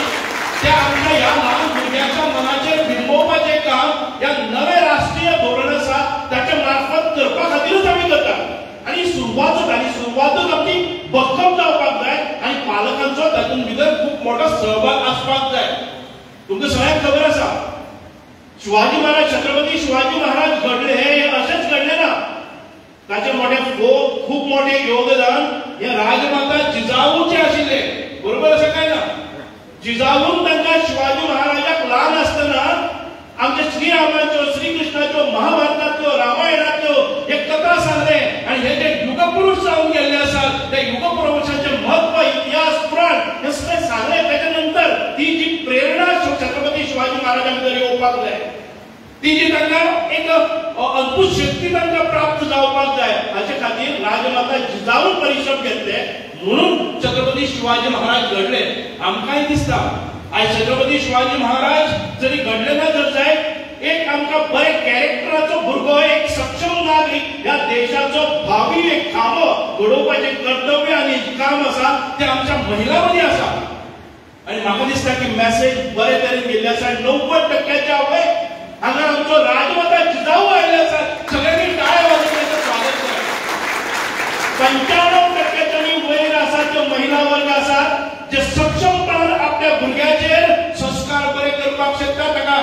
त्या आमकां ह्या ल्हान भुरग्याच्या मनाचेर बिंबोवपाचें काम ह्या नवे राष्ट्रीय धोरण आसा ताच्या मार्फत करपा खातीरच आमी करता. आणि सुरवातच आमची भक्कम जावपाक जाय आणि पालकांचो तातूंत भितर खूब मोठो सहभाग आसपाक जाय. तुमकां सगळ्यांक खबर आसा शिवाजी महाराज, छत्रपती शिवाजी महाराज घडले हे असेच घडले ना. ताचे मोठे खूप मोठे योगदान हे राजमाता जिजाऊचे आशिल्ले. बरोबर आसा काय ना? जिजाऊन तांकां शिवाजी महाराजाक ल्हान आसतना आमच्या श्रीरामाच्यो, श्रीकृष्णाच्यो, महाभारताच्यो, रामायणाच्यो हे कथा सांगले आणि हे जे युगपुरुष जावन गेल्ले आसात त्या युगपुरुषांचे महत्व, इतिहास, पुराण हे सगळे सांगले. त्याच्यानंतर ती जी प्रेरणा छत्रपती शिवाजी महाराजांकडे येवपाक जाय, ती जी तांकां एक अद्भुत शक्ती तांकां प्राप्त जावपाक जाय, हाचे खातीर राजमाता जिजाऊन परिश्रम घेतले. म्हणून छत्रपती शिवाजी महाराज घडले. आमकांय दिसता आयज छत्रपती शिवाजी महाराज जरी घडले ना जर जाय, एक आमकां बरे कॅरेक्टराचो भुरगो, एक सक्षम नागरीक ह्या देशाचो भावी एक खांबो घडोवपाचें कर्तव्य आनी काम आसा ते आमच्या महिला मदीं आसा. आनी म्हाका दिसता की मॅसेज बरे तरेन गेल्ली आसा. 90% वय हांगा आमचो राजमाता जिजाऊ आयले आसात. सगळ्यांनी टाळ्या वाजोवन तांचें स्वागत करा. 95% वयर आसात त्यो महिला वर्ग आसात जे सक्षमपणान आपल्या भुरग्याचेर संस्कार बरे करपाक शकता. ताका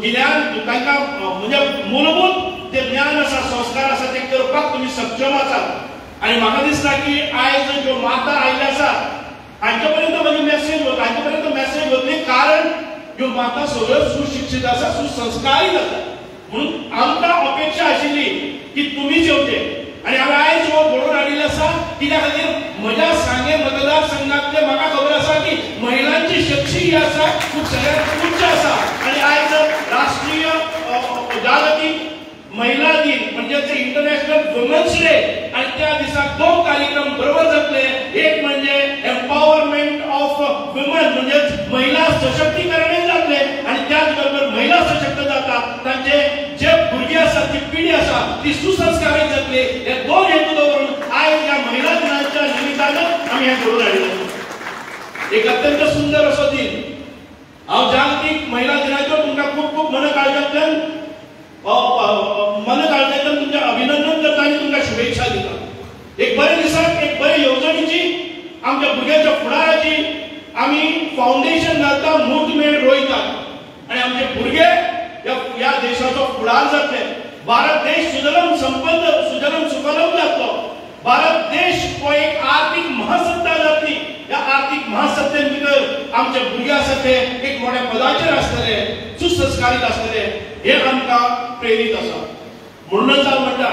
गिन्यान, तांकां म्हणजे मूलभूत जे ज्ञान आसा, संस्कार आसा ते करपाक तुमी सक्षम आसात. आनी म्हाका दिसता की आयज ज्यो माता आयल्यो आसात हांचे पर्यंत म्हजी मॅसेज वतली, कारण ह्यो माता सगळ्यो सुशिक्षीत आसा, सुसंस्कारीत आसा. म्हणून आमकां अपेक्षा आशिल्ली की तुमीच येवचे आणि हांवें आयज हो घडोवन हाडिल्लो आसा. कित्या खातीर म्हज्या सांगे मतदारसंघांतले म्हाका खबर आसा की महिलांची शक्ती ही आसा खूब सगळ्यांत उच्च आसा. आणि आयज राष्ट्रीय जागतीक महिला दिन म्हणजे इंटरनॅशनल वुमन्स डे आणि त्या दिसाक 2 कार्यक्रम बरोबर जातले. एक म्हणजे एम्पॉवरमेंट ऑफ वुमन म्हणजे महिला सशक्तीकरणय जातले आणि त्याच बरोबर महिला सशक्त जाता तांचे जे भुरगे आसात, ती पिढी आसा ती सुसंस्कारीत जातली. हे 2 हेतू दवरून आयज ह्या महिला दिनाच्या निमित्तानं आमी हें घडोवन हाडिल्लें. एक अत्यंत सुंदर असो दिन. हांव जागतीक महिला दिनाच्यो तुमकां खूब खूब मनकाळजांतल्यान तुमचें अभिनंदन करता आनी तुमकां शुभेच्छा दिता. एक बरे दिसाक, एक बरे येवजणेची, आमच्या भुरग्यांच्या फुडाराची आमी फावंडेशन घालता, मुहूर्तमेळ रोयतात आणि आमचे भुरगे ह्या देशाचो फुडार जातले. भारत देश सुजलम सुफलम जातलो. भारत देश हो एक आर्थिक महासत्ता जातली. ह्या आर्थिक महासत्तेन भितर आमचे भुरगे आसात ते एक मोठ्या पदाचेर आसतले, सुसंस्कारीत आसतले, हे आमकां प्रेरीत आसा. म्हणूनच हांव म्हणटा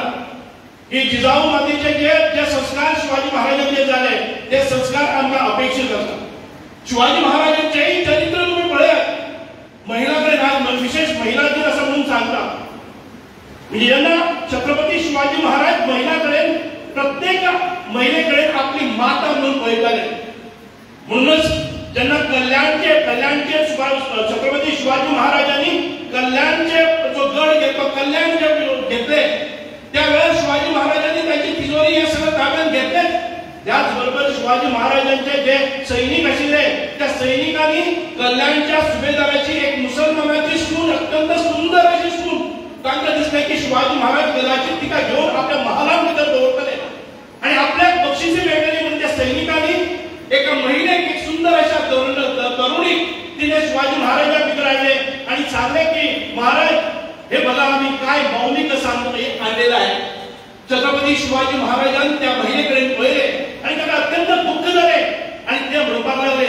की जिजाऊ मातेचे जे संस्कार शिवाजी महाराजांचेर जाले ते संस्कार आमकां अपेक्षीत आसा. शिवाजी महाराजांचेय चरित्र तुम्ही पळयात. महिला कडेन विशेष महिला दिन असं म्हणून सांगता. म्हणजे जेन्ना छत्रपती शिवाजी महाराज महिला कडेन, प्रत्येक महिले कडेन आपली माता म्हणून पळयताले. म्हणूनच जेन्ना कल्याणचे छत्रपती शिवाजी महाराजांनी कल्याणचे जो गड घेतलो, कल्याण जे घेतले त्यावेळेस शिवाजी महाराजांनी त्यांची तिजोरी हे सगळं ताब्यात घेतले. त्याचबरोबर शिवाजी महाराजांचे जे सैनिक आशिल्ले त्या सैनिकांनी कल्याणच्या सुभेदाराची एक मुसलमानाची सून, अत्यंत सुंदर अशी सून, तांकां दिसलें की शिवाजी महाराज कदाचित तिका घेऊन आपल्या महालांत भितर दवरतले आणि आपल्याक बक्षिसी मेळटली म्हणून त्या सैनिकांनी हे बघा आम्ही काय मौलिक आणलेलं आहे. छत्रपती शिवाजी महाराजांनी त्या महिलेकडे पहिले आणि त्याला अत्यंत दुःख झाले आणि ते म्हणपाक लागले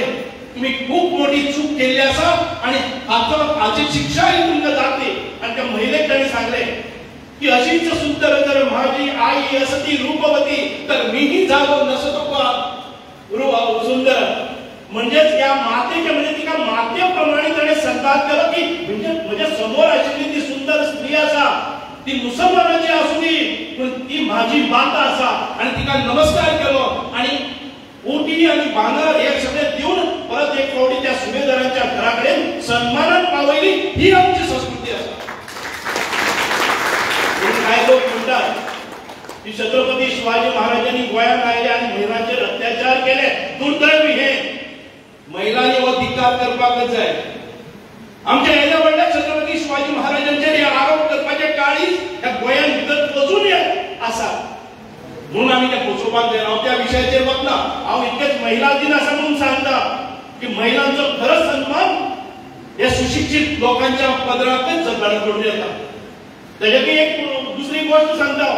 तुम्ही खूप मोठी चूक केली असा आणि आजची शिक्षाही तुमच्या जाते. आणि त्या महिलेकडे सांगले की अशीच सुंदर जर माझी आई असती रूपवती तर मीही जावो नसतो सुंदर. म्हणजेच या मातेच्या म्हणजे तिका मातेप्रमाणे त्याने संताप केलं की म्हणजे समोर असलेली ती सुंदर स्त्री असा ती मुसलमानाची असू दे पण ती माझी माता असा आणि तिका नमस्कार केलो आणि ओटी आणि बांगर हे सगळे देऊन परत एक कवडी त्या सुभेदारांच्या घराकडे सन्मानात पावली. ही आमची संस्कृती असा. काय लोक म्हणतात की छत्रपती शिवाजी महाराजांनी गोयात आले आणि महिलांचे अत्याचार केले. दुर्दैवी हे महिलांनी व धिक्कार करपाकच आहे. आमच्या याच्या वडल्या छत्रपती शिवाजी महाराजांचे आरोप करपाचे काळी त्या गोयात भितर पोचून असा म्हणून आम्ही त्या पोचोवपाक गेलो. त्या विषयाचेर वतना हांव इतकेच महिला दिन असा म्हणून सांगता की महिलांचो खरंच सन्मान या सुशिक्षित लोकांच्या पदरातच घडून येता. त्याच्याकी एक दुसरी गोष्ट सांगता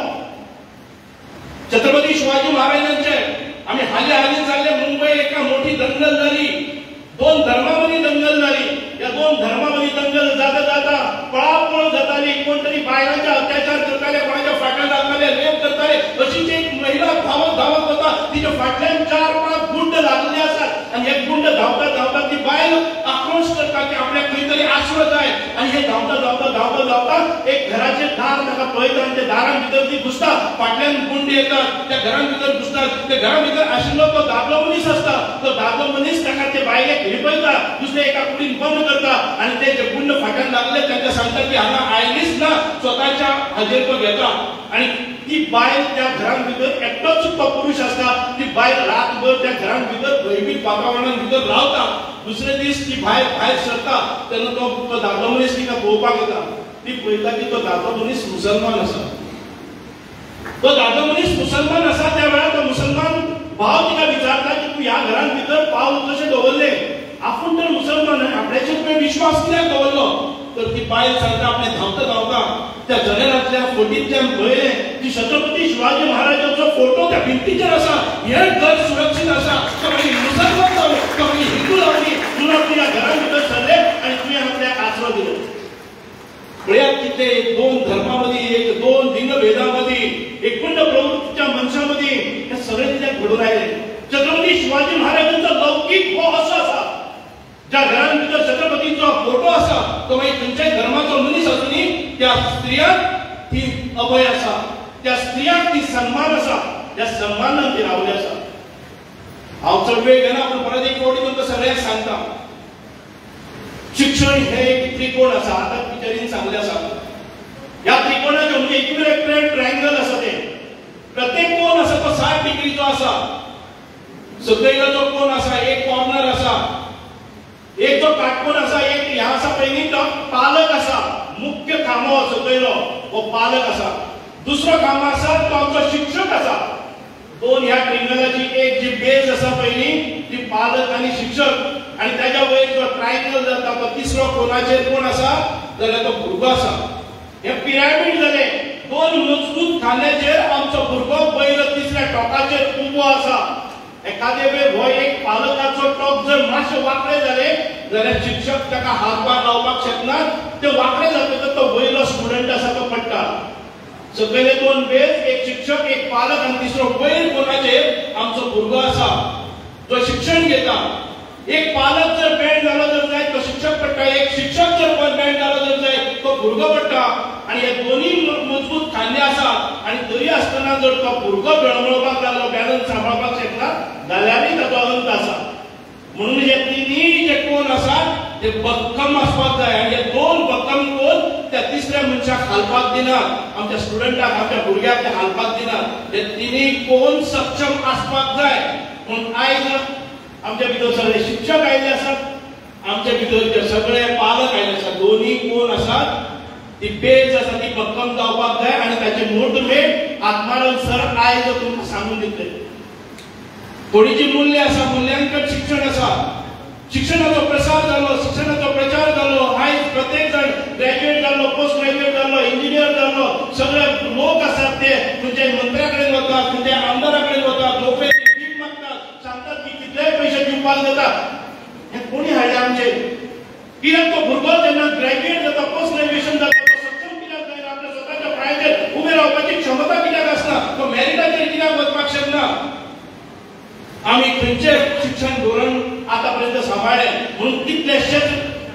छत्रपती शिवाजी महाराजांचे आम्ही हाली चालले मुंबई एका मोठी दंगल झाली. दोन धर्मामध्ये दंगल झाली. या दोन धर्मामध्ये दंगल जाता जाता पळापळ जाताली. कोणतरी बायलांचा अत्याचार करताले कोणाच्या फाटल्यान जाताले रेप करताले. अशीच एक महिला धावत होता तिच्या फाटल्यान 4-5 गुंड लागलेले असतात आणि एक गुंड धावता ती बायल आक्रोश करता की आपल्या काहीतरी आश्रत आहे आणि हे धावता एक घराचे दार ताका पळयता आणि त्या दारां भितर ती घुसता. फाटल्यान गुंड येतात त्या घरां भितर घुसतात. त्या घरां भितर आशिल्लो तो दादलो मनीस असता. तो दादलो मनीस ताका ते बायलेक हिरपयता दुसऱ्या एका कुडीन बंद करता आणि ते जे गुंड फाटल्यान लागले त्यांना सांगता की हांगा आयलीच ना स्वतःच्या हाजेर तो घेता. आणि ती बायल त्या घरां भितर एकटोच तो पुरुष असता. ती बायल रातभर त्या घरां भितर भयभीत वातावरणान भितर रावता. दुसरे दीस ती भायर सरता तेन्ना तो दादलो मनीस तिका पळोवपाक येता. ती पळयता की तो दादलो मनीस मुसलमान आसा. तो दादलो मनीस मुसलमान आसा त्या वेळार तो मुसलमान भाव तिका विचारता की तू ह्या घरां भितर पावल कशें दवरले. आपूण तर मुसलमान आहे आपल्याचेर तुवें विश्वास कित्याक दवरलो. तर ती बायल सांगता आपणे धांवता त्या जनेलांतल्या फोटींतल्यान पळयलें की छत्रपती शिवाजी महाराजांचो फोटो त्या भिंतीचेर आसा. हे घर सुरक्षीत आसा. तो मागीर मुसलमान जावं तो मागीर हिंदू जावं म्हणून आपल्या घरां भितर सरले आणि तुवें आपल्याक आसरो दिलो. पळयात कितें दोन धर्मामदी एक दोन लिंगभेदामदी एकूंड प्रवृत्तीच्या मनशामदी हे सगळे कित्याक घडून आयले. छत्रपती शिवाजी महाराजांचो लौकिक हो असो आसा ज्या घरान भितर छत्रपतीचो फोटो आसा तो मागीर खंयच्याय धर्माचो मनीस आसूनी त्या स्त्रियाक ती अभय आसा. त्या स्त्रियाक ती सन्मान आसा. त्या सन्मानान ती रावली आसा. हांव चड वेळ घेना पूण परत एक फावटी तुमकां सगळ्यांक सांगता शिक्षण हे एक त्रिकोण आसा. आतां टिचरीन सांगलें आसा ह्या त्रिकोणाचो म्हणजे इक्विलॅटरल ट्रायंगल आसा ते प्रत्येक कोण आसा तो 60 डिग्रीचो आसा. सकयलो जो कोण आसा एक कॉर्नर आसा. एक जो काटकोन आसा एक ह्या आसा पयली तो पालक आसा. मुख्य खांबो सकयलो हो पालक आसा. दुसरो खांबो आसा तो आमचो शिक्षक आसा. दोन ह्या ट्रायंगलाची एक जी बेस आसा पयली ती पालक आणि शिक्षक आणि त्याच्या वयर जो ट्रायंगल जाता तो तिसरो कोणाचेर कोण आसा जाल्यार तो भुरगो आसा. हे पिरामिड जाले. दोन मजबूत खांद्याचेर आमचो भुरगो पयलो तिसऱ्या टोकाचेर उबो आसा. एखादे वेळ हो एक पालकाचो टोक जर मातशे वाकडे जाले जाल्यार शिक्षक ताका हातभार लावपाक शकना. ते वाकडे जातकच तो वयलो स्टुडंट आसा तो पडटा. सकयले दोन बेस एक शिक्षक एक पालक आणि तिसरो वयर कोणाचेर आमचो भुरगो आसा जो शिक्षण घेता. एक पालक जर बँड जालो जर जाय तो शिक्षक पडटा. एक शिक्षक जर बँड जालो जर जाय तो भुरगो पडटा. आणि हे दोन्ही मजबूत खांदे आसा आणि तरी आसतना जर तो भुरगो बेळमळपाक लागलो बॅलन्स सांबाळपाक शकना जाल्यारय ताचो अंत आसा. म्हणून हे तिनी जे कोण आसा ते भक्कम आसपाक जाय आणि हे दोन भक्कम कोण त्या तिसऱ्या मनशाक हालपाक दिनात. आमच्या स्टुडंटाक आमच्या भुरग्याक ते हालपाक दिनात. हे तिनी कोण सक्षम आसपाक जाय. म्हणून आयज आमच्या भितर सगळे शिक्षक आयले आसात. आमच्या भितर सगळे पालक आयले आसात. दोन्ही कोण आसात ती बेज आसा ती भक्कम जावपाक जाय आणि ताचे मुहूर्तमेळ आत्माराम सर आयज तुमकां सांगून दितले. थोडी जी मूल्य आसा मूल्यांकन शिक्षण आसा. शिक्षणाचो प्रसार जालो शिक्षणाचो प्रचार जालो. आयज प्रत्येक जण ग्रॅज्युएट जालो पोस्ट ग्रॅज्युएट वतात, खंय आमदारा कडेन वतात, नोकरेची भीक मागतात, सांगतात की कितलेय पैसे दिवपाक जातात. हे कोणी हाडले आमचे? कित्याक तो भुरगो जेन्ना ग्रॅज्युएट जाता, पोस्ट ग्रॅज्युएशन जाता, तो सक्षम कित्याक जायना? आपल्या स्वताच्या पांयाचेर उबे रावपाची क्षमता कित्याक आसना? तो मेरिटाचेर कित्याक वचपाक शकना? आम्ही खंयचे शिक्षण धोरण आतापर्यंत सांबाळले म्हणून कितलेशेच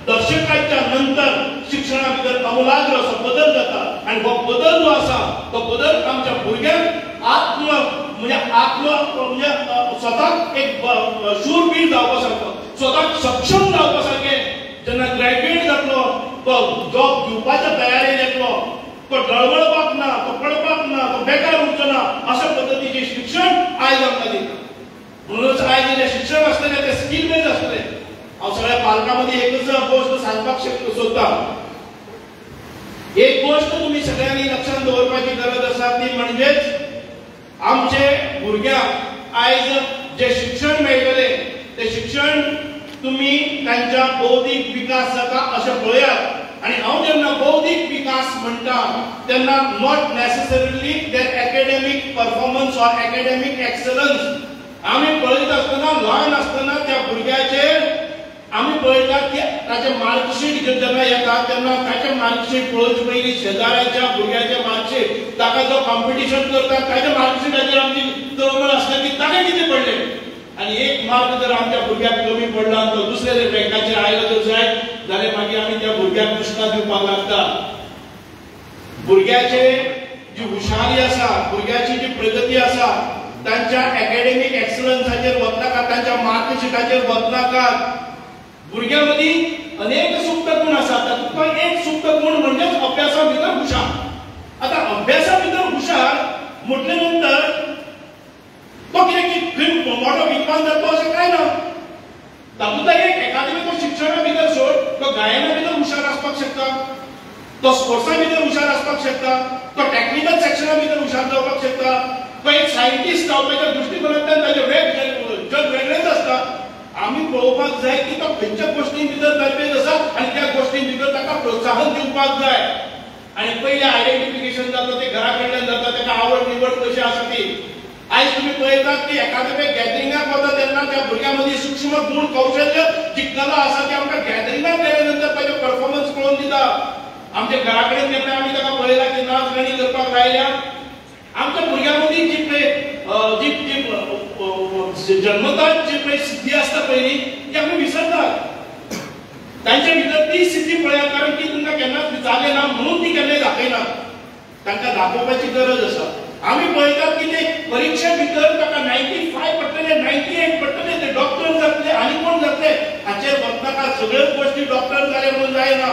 दशकांच्या नंतर शिक्षणा भितर आमूलाग्र असो बदल जाता. आणि हो बदल जो आसा तो बदल आमच्या भुरग्यांक आत्म म्हणजे स्वताक एक शूरवीर जावपा सारको, स्वताक सक्षम जावपा सारखे जेन्ना ग्रॅज्युएट जातलो, तो जॉब घेवपाच्या तयारेन येतलो, तो डळमळपाक ना, तो पडपाक ना, तो बेकार उरचो ना, अशा पद्दतीचे शिक्षण आयज आमकां दिता. म्हणूनच आयज जे शिक्षण असतले ते स्किल बेज असतले. हांव सगळ्या पालकांमध्ये एकच गोष्ट सांगपाक सोदता. एक गोष्ट तुम्ही सगळ्यांनी लक्षात दवरपाची गरज आसा ती म्हणजेच आमचे भुरग्यांक आयज जे शिक्षण मेळटले ते शिक्षण तुम्ही त्यांच्या बौद्धिक विकास जाता अशें पळयात. आणि हांव जेन्ना बौद्धिक विकास म्हणटा तेन्ना not necessarily there academic performance or academic excellence. आम्ही पळयत आसतना ल्हान आसतना त्या भुरग्याचेर आम्ही पळयतात की ताचे मार्कशीट जेन्ना येता तेन्ना ताचे मार्कशीट पळोवचे पयलीं शेजाऱ्याच्या भुरग्याचे मार्कशीट, ताका जो कॉम्पिटिशन करता ताच्या मार्कशीटाचेर आमची तळमळ आसता की ताका कितें पडले. आणि एक मार्क जर आमच्या भुरग्याक कमी पडला आनी तो दुसऱ्या रँकाचेर आयलो जर जाय जाल्यार मागीर आमी त्या भुरग्याक दुश्कां दिवपाक लागता. भुरग्याचे जी हुशारी आसा, भुरग्याची जी प्रगती आसा, तांच्या एकेडेमिक एक्सलन्साचेर वचनाकात, तांच्या मार्कशीटाचेर वचनाकात. भुरग्यांमदी अनेक सुप्त गुण आसात. तातूंतलो एक सुप्त गुण म्हणजे अभ्यासा भितर हुशार. आता अभ्यासा भितर हुशार म्हटले नंतर तो कितें मोठो विद्वान जातो अशें कांय ना. तातूंत एक एकाडेमीक शिक्षणा भितर सोड, तो गायना भितर हुशार आसपाक शकता, तो स्पोर्ट्सा भितर हुशार आसपाक शकता, तो टेक्निकल सेक्शना भितर हुशार जावपाक शकता, तो एक सायंटिस्ट जावपाच्या दृश्टीकोनांतल्यान ताचे जग वेगळेच आसता. आम्ही पळोवपाक जाय की तो खंयच्या गोष्टी भितर तरबेज आसा आनी त्या गोष्टी भितर ताका प्रोत्साहन दिवपाक जाय. आणि पयले आयडेंटिफिकेशन जाता ते घरा कडल्यान जाता, ताका आवड निवड कशी आसा ती. आयज तुम्ही पळयतात की एकादे गॅदरिंगाक वता तेन्ना त्या भुरग्यां मदीं सूक्ष्म गुण कौशल्य जी कला आसा ती आमकां गॅदरिंगाक गेले नंतर ताचे परफॉर्मन्स पळोवन दिता. आमच्या घरा कडेन जेन्ना आमी ताका पळयला की नाच गाणी करपाक लायल्या, आमच्या भुरग्यां मदीं जी जन्मताच जी पळय सिद्धी आसता पयली ती आमी विसरतात. तांच्या भितर ती सिद्धी पळया, कारण ती तुमकां केन्नाच जाले ना म्हणून ती केन्नाय दाखयनात. तांकां दाखोवपाची गरज आसा. आमी पळयतात की ते परीक्षे भितर ताका 95 पडटले, 98 पडटले, ते डॉक्टर जातले आनी कोण जातले हाचेर वचनाका. सगळ्योच गोष्टी डॉक्टर जाले म्हणून जायना.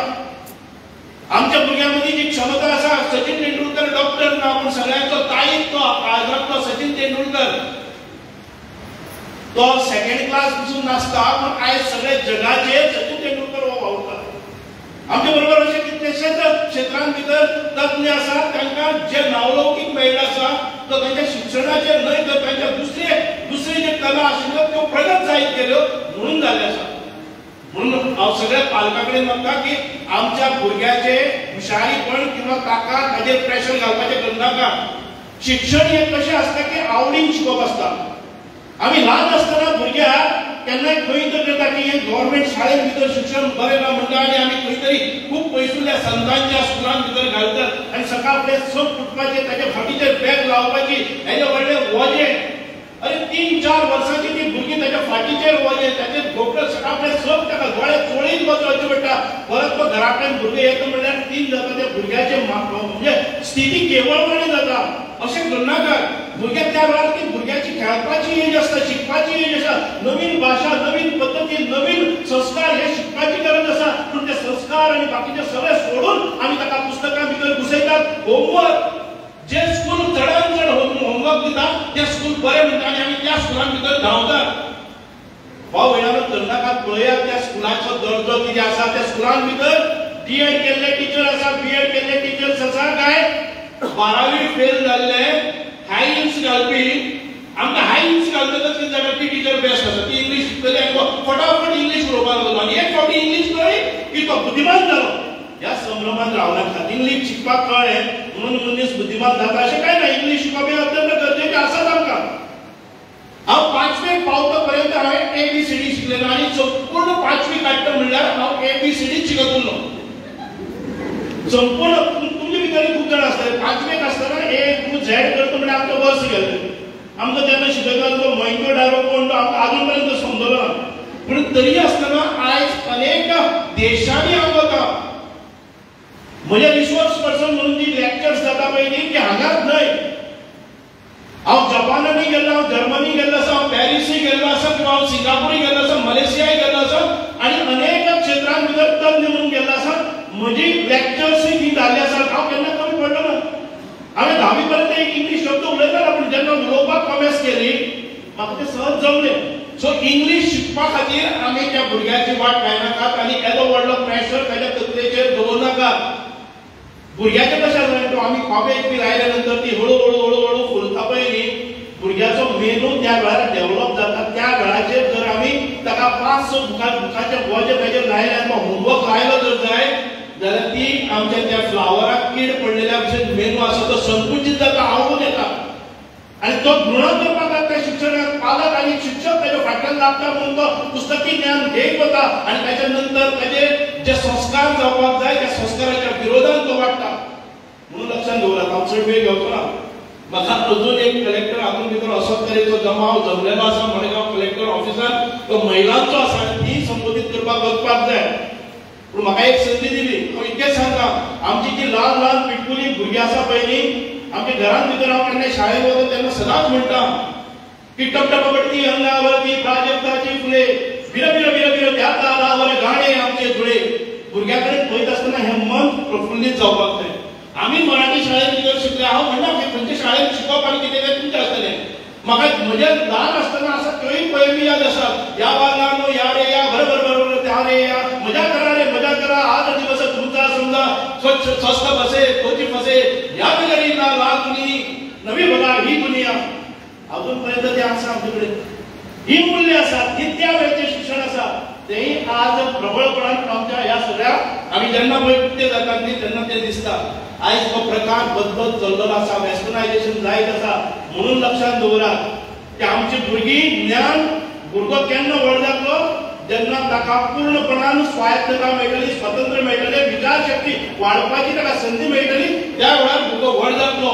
आमच्या भुरग्यांमदी जी क्षमता आसा, सचिन तेंडुलकर डॉक्टर ना पूण सगळ्यांचो ताईक तो काळजांतलो सचिन तेंडुलकर. तो सेकंड क्लास पसून नासता पण आयज सगळे जगाचेर सचिन तेंडुलकर हो वावुरता. आमचे बरोबर अशे कितलेशेच क्षेत्रांत भितर तज्ञ आसात, तांकां जे नावलौकीक मेळिल्लो आसा तो तांच्या शिक्षणाचेर न्हय तर तांच्या दुसरे जे कला आशिल्ल्यो त्यो प्रगत जायत गेल्यो म्हणून जाल्ले आसा. म्हणून हांव सगळ्या पालकां कडेन मागता की आमच्या भुरग्याचे हुशारीपण किंवा ताका ताचेर प्रेशर घालपाचें करनाका. शिक्षण हे कशें आसता की आवडीन शिकप आसता. आमी ल्हान आसतना भुरग्याक केन्नाय खंय तर करता की हे गव्हर्नमेंट शाळेन भितर शिक्षण बरें ना म्हणटा आनी आमी खंय तरी खूब पयसुल्ल्या संतांच्या स्कुलान भितर घालतात आनी सकाळ फुडें सक उठपाचें, ताच्या फाटीचेर बॅग लावपाची, हेजे व्हडलें वजें. अरे 3-4 वर्सांची ती भुरगीं ताच्या फाटीचेर वजें, ताचेर घोपटो सकाळ फुडें सक ताका दोळे चोळीत वचपाचें पडटा. परत तो घरा कडेन भुरगें येता म्हणल्यार 3 जाता त्या भुरग्याचे म्हणजे स्थिती केवळपणी जाता. अशें करनाका. भुरग्याक त्या वेळार ती भुरग्याची खेळपाची एज आसता, शिकपाची एज आसा. नवीन भाशा, नवीन पद्दती, नवीन संस्कार हे शिकपाची गरज आसा. पूण ते संस्कार आनी बाकीचे सगळे सोडून आमी ताका पुस्तकां भितर घुसयतात. होमवर्क जे स्कूल चडांत चड होमवर्क दिता ते स्कूल बरें म्हणटा आनी आमी त्या स्कुलान भितर धांवतात. हो वेळार तरणाकात पळयात त्या स्कुलाचो दर्जो कितें आसा. त्या स्कुलान भितर डीएड केल्ले टीचर आसा, बीएड केल्ले टीचर्स आसा काय 12वी फेल जाल्ले हाय हिल्स घालपी. आमकां हाय हिल्स घालतकच कितें जाता ती टीचर बेस्ट आसा, ती इंग्लीश शिकतली आनी फटाफट इंग्लीश उलोवपाक लागलो आनी एक फावटी इंग्लीश कळ्ळी की तो बुद्धिमान जालो. ह्या संभ्रमांत रावनाकात. इंग्लीश शिकपाक कळ्ळें म्हणून मनीस बुद्धिमान जाता अशें कांय ना. इंग्लीश शिकप हें अत्यंत गरजेचें आसात आमकां. हांव 5वेक पावता पर्यंत हांवें ABCD शिकलें ना आनी संपूर्ण 5वी काडटा म्हणल्यार हांव ABCD शिकत उरलो. संपूर्ण तुमचे भितर खूब जाण आसतले 5वेक आसतना A to Z करता म्हणजे आमकां वर्स गेले. आमकां तेन्ना शिकयता तो मयंको डायरो कोण तो आमकां आजून पर्यंत समजलो ना. पूण तरी आसतना आयज अनेक देशांनी हांव वता. म्हज्या रिसोर्स पर्सन म्हणून जी लेक्चर्स जाता पळय न्ही ती हांगाच न्हय. हांव जपानांनी गेल्लो, हांव जर्मनी गेल्लो आसा, हांव पॅरिसूय गेल्लो आसा, किंवा हांव सिंगापूरूय गेल्लो आसा, मलेशियाय गेल्लो आसा आनी अनेक क्षेत्रांत भितर तज्ञ म्हणून गेल्लो आसा. म्हजी लेक्चर्सूय ती जाल्ली आसात. हांव केन्ना कमी पडलो ना. हांवें 10वी पर्यंत एक इंग्लीश शब्द उलयतालो पूण जेन्ना उलोवपाक कॉमेस केली म्हाका तें सहज जमलें. सो इंग्लीश शिकपा खातीर आमी त्या भुरग्याची वाट खायनाकात आनी येदो व्हडलो प्रेशर ताच्या तकलेचेर दवरनाकात. भुरग्याचें कशें जालें तो आमी कॉमेक बी लायल्या नंतर ती हळू फुलता पळय न्ही भुरग्याचो मेंदू त्या वेळार डेव्हलप जाता. त्या वेळाचेर जर आमी ताका 5-6 बुकाचे बोजे ताचेर लायले आनी होमवर्क लायलो जर जाय जाल्यार ती आमच्या त्या फ्लावराक कीड पडलेल्या भशेन मेंदू आसा तो संकुचित जाता, आवळून येता आनी तो घृण करपाक त्या शिक्षणाक पालक आनी शिक्षक ताच्या फाटल्यान लागता म्हणून तो पुस्तकी ज्ञान घेयत वता आनी ताच्या नंतर ताचे जे संस्कार जावपाक जाय त्या संस्काराच्या विरोधान तो वाडटा. म्हणून लक्षात दवरात हांव चड वेळ घेवचो ना. म्हाका अजून एक कलेक्टर हातून भितर असोच तरेचो जमाव जमलेलो आसा मडगांव कलेक्टर ऑफिसार. तो महिलांचो आसा आनी ती संबोधीत करपाक वचपाक जाय. पूण म्हाका एक संदी दिली. हांव इतकेंच सांगता आमची जी ल्हान ल्हान पिटकुली भुरगीं आसा पळय न्ही आमच्या घरांत भितर हांव केन्ना शाळेक वता तेन्ना सदांच म्हणटा की टपटपकडती अंगावरती प्राजक्ताची फुले बिर बिर बिर बिर त्या तालावर गाणे आमचे धुळे. भुरग्यां कडेन पळयत आसतना हें मन प्रफुल्लीत जावपाक जाय. आमी मराठी शाळेंत भितर शिकले. हांव म्हणना की खंयच्या शाळेंत शिकप आनी कितें तें तुमचें आसतलें. म्हाका म्हज्या ल्हान आसतना आसा त्योय पोयमी याद आसा. या वागानो या रे या भर भर भर त्या रे या मजा करा रे मजा करा आज दिवस तुमचा समजा स्वच्छ स्वस्थ बसे तोची फसे या बिगरी ना लाखनी नवी बघा ही दुनिया. अजूनपर्यंत ते आसा आमचे कडेन. ही मूल्य आसात ती त्या वेळेचें शिक्षण आसा तेही आज प्रबळपणान आमच्या ह्या सगळ्या आमी जेन्ना पळय ते जातात न्ही तेन्ना ते दिसता. आयज तो प्रकार बदलत चल्लेलो आसा. वेस्टर्नायझेशन जायत आसा. म्हणून लक्षात दवरात की आमची भुरगीं ज्ञान भुरगो केन्ना व्हड जातलो जेन्ना ताका पूर्णपणान स्वायत्तता मेळटली, स्वातंत्र्य मेळटलें, विचारशक्ती वाडपाची ताका संदी मेळटली त्या वेळार भुरगो व्हड जातलो.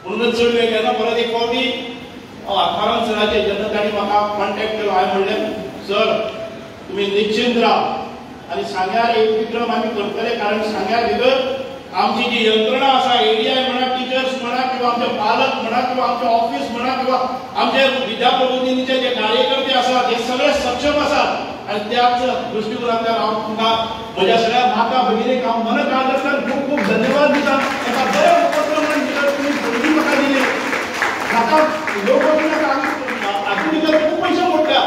म्हणूनच चड वेळ घेना परत एक फावटी आत्माराम सराचे जेन्ना ताणी म्हाका कॉन्टॅक्ट केलो हांवें म्हणलें सर तुमी निश्चिंत राव आनी सांग्यार एक विक्रम आमी करतले. कारण सांग्यार भितर आमची जी यंत्रणा आसा एडीआय म्हणा, टिचर्स म्हणा किंवा आमचे पालक म्हणा किंवा आमचे ऑफिस म्हणा किंवा आमचे विद्या प्रबोधिनीचे जे कार्यकर्ते आसात हे सगळे सक्षम आसात आनी त्याच दृष्टिकोनांतल्यान हांव तुमकां म्हज्या सगळ्या माता भगिनीक हांव मनकाळजांतल्यान खूब खूब धन्यवाद दिता. एका बऱ्या उपक्रमान भितर तुमी भुरगीं म्हाका दिली. म्हाका लोक हातूंत भितर खूब पयशे मोडटात.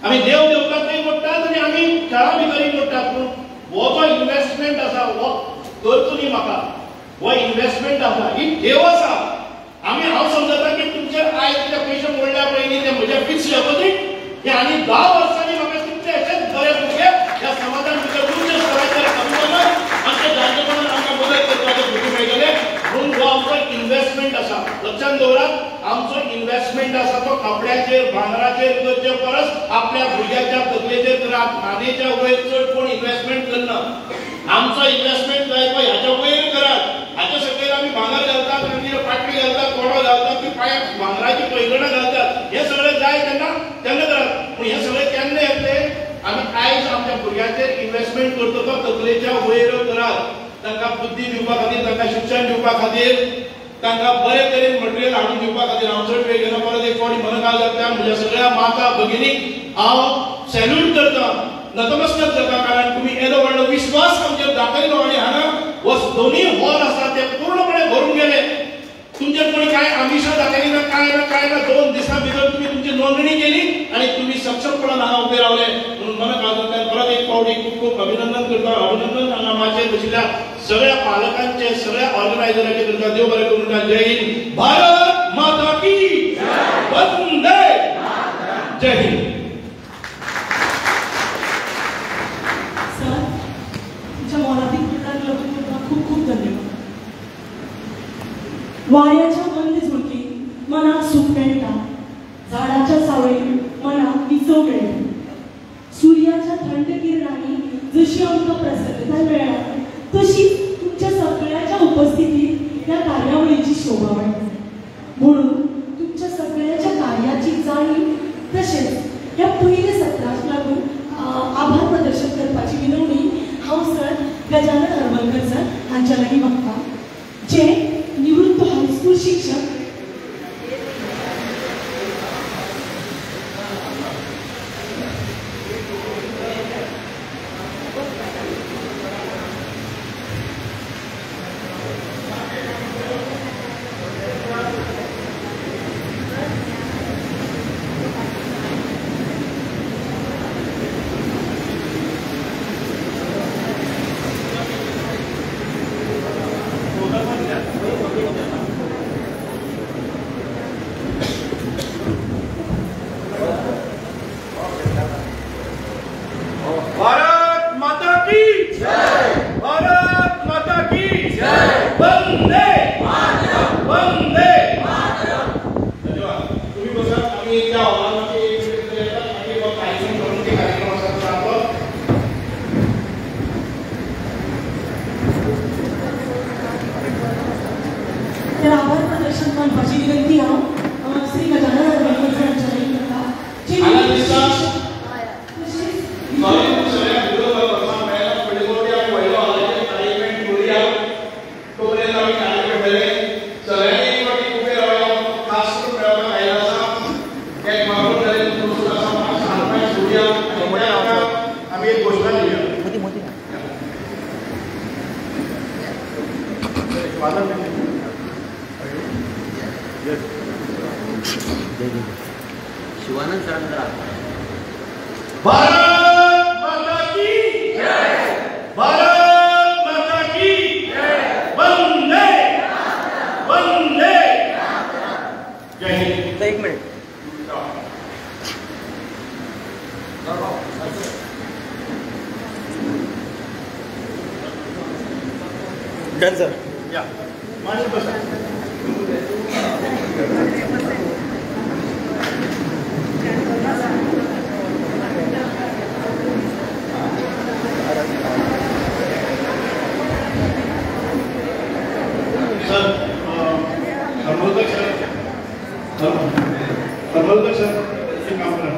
आमी देव देवतांकय मोडटात आनी आमी शाळा भितरय मोडटात. पूण हो जो इन्व्हेस्टमेंट आसा हो करचो न्ही म्हाका. हो इन्व्हेस्टमेंट आसा ही ठेव आसा. आमी हांव समजता की तुमचेर आयज जे पयशे मोडल्या पळय न्ही ते म्हजे फिक्स डिपॉझिट हे आनी 10 वर्सांनी म्हाका तुमचे अशेच बरे भुरगे ह्या समाजान भितर तुमचे स्तराचेर अभिमानान आमच्या जाणटेपणान आमकां मदत करपाचे भुरगे मेळटले. म्हणून हो आमचो इन्व्हेस्टमेंट आसा. लक्षात दवरात आमचो इन्व्हेस्टमेंट आसा तो कपड्याचेर भांगराचेर करचे परस आपल्या भुरग्याच्या तकलेचेर करात. मानेच्या वयर चड कोण इन्व्हेस्टमेंट करना. आमचो इन्व्हेस्टमेंट जाय तो ह्याच्या वयर करात. हाच्या सकयल आमी भांगर घालतात, मागीर पाटली घालतात, कोडो घालतात, की पांयाक भांगराची पैंगणां घालतात. हे सगळें जाय तेन्ना करात. पूण हे सगळें केन्ना येतले आमी आयज आमच्या भुरग्याचेर इन्व्हेस्टमेंट करता तो तकलेच्या वयर करात. तांकां बुद्धी दिवपा खातीर, तांकां शिक्षण दिवपा खातीर, तांकां बरे तरेन मटेरियल हाडून दिवपा खातीर हांव चड वेळ घेना. परत एक फावटी मनकाळजांतल्यान म्हज्या सगळ्या माता भगिनीक हांव सॅल्यूट करता, नतमस्तक जाता. कारण तुमी येदो व्हडलो विश्वास आमचेर दाखयलो आनी हांगा हो दोनूय हॉल आसा ते पूर्णपणे भरून गेले. तुमचेर कोणी काय आमिशां दाखयली ना, काय ना 2 दिसां भितर तुमी तुमची नोंदणी केली आनी तुमी सक्षमपणान हांगा उबे रावले. म्हणून मनकाळजांतल्यान परत एक फावटी खूब खूब अभिनंदन करता. अभिनंदन हांगा माचयेर बशिल्ल्या सगळ्या पालकांचे, सगळ्या ऑर्गनायझरांचे करता. देव बरें करूं. जय हिंद. भारत माता की वंदे. जय हिंद. खूप खूप धन्यवाद. वाऱ्याच्या मंद झुळकी सगळे सूर्याच्या थंड किरणांनी जशी आमकां प्रसन्नताय मेळ्ळा तशीच तुमच्या सगळ्याच्या उपस्थितीत या कार्यावळीची शोभा वाडली. म्हणून तुमच्या सगळ्याच्या कार्याची जाणीव तशेंच ह्या पयल्या सत्राक लागून आभार प्रदर्शन करपाची विनवणी हांव सर गजानन हरमलकर सर हांच्या लागीं मागता, जे निवृत्त हायस्कूल शिक्षक तर आभार प्रदर्शन करपाची विनंती हांव श्री गजानन हरमलकर सर हांच्या लागीं करता, जे शिवानंद सरांचा भारत माता की जय, भारत माता की जय, वंदे वंदे जय हिंद. एक मिनिट. Done sir. या माणूस बसा. हरमलकर सर हे काम करा.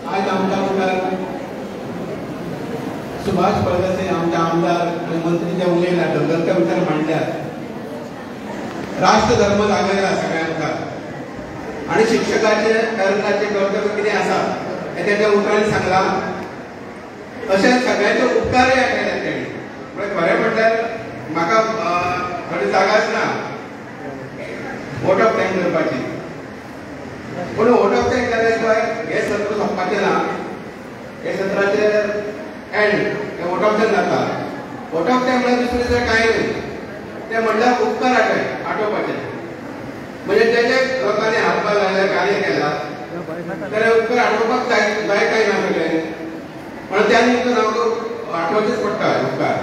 आज आमच्या मुखार सुभाष फळदेसाय आमच्या आमदार आणि मंत्री जे उलयला दोंगरकर विचार मांडल्यात. राष्ट्र धर्म जागयला सगळ्यांक आणि शिक्षकाचे कर्तव्याचे कर्तव्य कितें आसा हे तेच्या उतरांनी सांगला. अशें सगळ्यांचे उपकारय केले तेणी. म्हणजे खरें म्हटल्यार म्हाका थोडी जागाच ना वोट ऑफ थँक करपाची. पूण वोट ऑफ थँक केल्या शिवाय हे सत्र सोंपपाचें ना. हे सत्राचे एंड हे वोट ऑफ थँक जाता. वोट ऑफ थँक म्हळ्यार दुसरें जर कांय न्हय, ते म्हणल्यार उपकार आठोवपाचे. म्हणजे जे जे लोकांनी हातभार लायला कार्य केला ते उपकार आठोवपाक जाय काय ना सगळें. म्हणून त्या निमतान हांव आठोवचेच पडटा उपकार.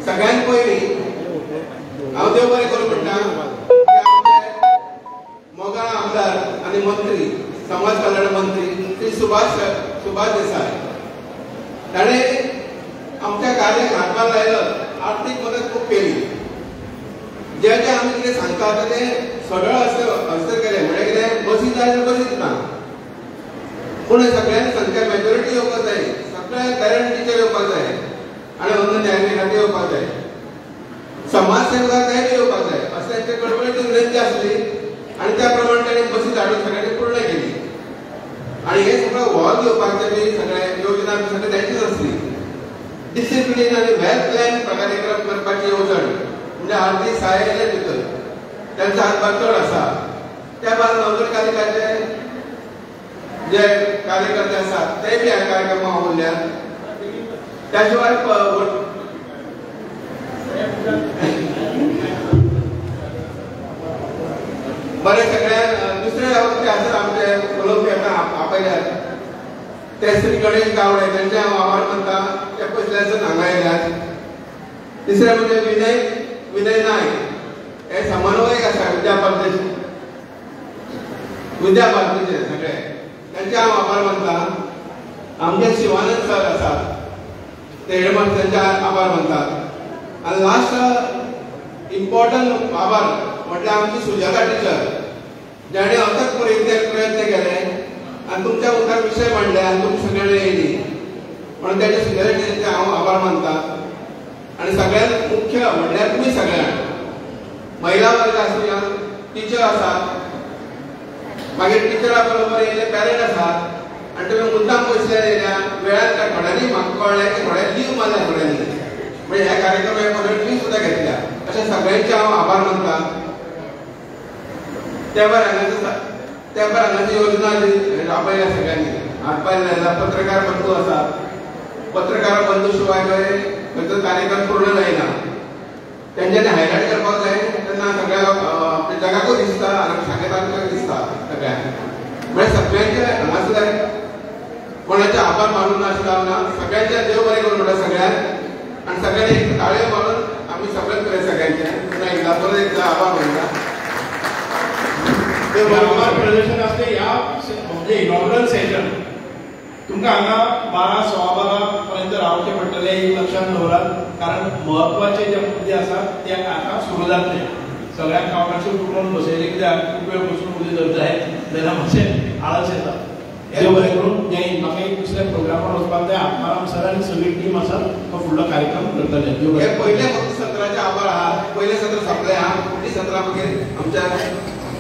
सगळ्यांत पयलीं हांव देव बरें करूं म्हणटा मोगाळ आमदार आणि मंत्री समाज कल्याण मंत्री श्री सुभाष देसाय ताणे आमच्या कार्याक हातभार लायलो. आर्थीक मदत खूब केली. जे जे आमी कितें सांगतात ते सगळं हस्तर केले. म्हणजे कितें बसी जाय जाल्यार बसी दिता. पूण सगळ्यांनी संख्या मेजॉरिटी येवपाक जाय. सगळे पेरंट टिचर येवपाक जाय आनी वंदन न्यायालयात येवपाक जाय. समाज सेवकांक बी येवपाक जाय अशें तांचे कळकळीची विनंती आसली. आणि त्या प्रमाणे आमी सगळ्यांनी पूर्ण केली आणि हे सगळं वॉल घेवपाचे बी सगळे योजना सगळे त्यांचीच असली डिसिप्लिन आणि वेल प्लॅन कार्यक्रम करपाची येवजण म्हणजे आरती साहेब भितर त्यांचा हातभार चड आसा त्या भायर नगरपालिकाचे जे कार्यकर्ते आसात ते बी ह्या कार्यक्रमाक उरल्यात त्या शिवाय बरे सगळ्या दुसरे वक्ते आसात आमचे उलोवपी आपयल्यात ते श्री गणेश गावडे त्यांचे हांव आभार मानता ते पयसल्यासून हांगा येयल्यात तिसरे म्हणजे विनय नायक हे समन्वयक आसा विद्या भारतीचे सगळे त्यांचे हांव आभार मानता आमचे शिवानंद सर आसात ते हेडमास्टर त्यांचे आभार मानतात आणि लास्ट इम्पॉर्टंट आभार म्हटल्यार आमची सुजाता टिचर जाणे अथक प्रयत्न केले आणि तुमच्या मुखार विषय मांडले आणि तुमी सगळ्यांनी येयली म्हणून त्याच्या सुजाता टिचरचे हांव आभार मानता आणि सगळ्यात मुख्य म्हटल्यार तुमी सगळ्यांक महिला वर्ग आसूया टिचर आसात मागीर टिचरा बरोबर येयले पॅरंट आसात आणि तुम्ही मुद्दाम पयसले येयल्या वेळार त्या थोड्यांनी म्हाका कळ्ळें की थोड्या लीव मारल्या थोड्यांनी म्हणजे ह्या कार्यक्रमाक लीव सुद्दां घेतल्या अशा सगळ्यांचे हांव आभार मानता त्या भायर हांगाची योजना राबयल्या सगळ्यांनी हातपायल्या पत्रकार बंधू आसात पत्रकार बंधू शिवाय खंयचो कार्यक्रम पूर्ण जायना त्यांच्यानी हायलायट करपाक जाय तेन्ना सगळ्या आपल्या जगाकूय दिसता आनी शाखेतांकूय दिसता सगळ्यांक म्हणजे सगळ्यांचे हांगासर कोणाचे आभार मानून नासता सगळ्यांचे देव बरें करून म्हणटा सगळ्यांक आणि सगळ्यांनी एक ताळयो मारून आम्ही सगळ्यात केले सगळ्यांचे पुन्हा एकदा परत एकदा आभार मानता आभार प्रदर्शन असते या म्हणजे इनॉग्रल सेशन तुमकां हांगा 12:15 पर्यंत रावचे पडटले एक लक्षात दवरात कारण महत्वाचे जे मुद्दे आसात ते आता सुरू जातले सगळ्यांक कावकाची उठून बसयले कित्याक खूप वेळ बसून उदे धरताय जाल्यार मातशें आळस येता देव बरें करून जय हिंद म्हाका एक दुसऱ्या प्रोग्रामार वचपाक जाय आत्माराम सर आनी सगळी टीम आसा तो फुडलो कार्यक्रम करतले हे पयले फक्त सत्राचे आभार आहा पयले सत्र सोंपले आहा फुडली सत्रां मागीर आमच्या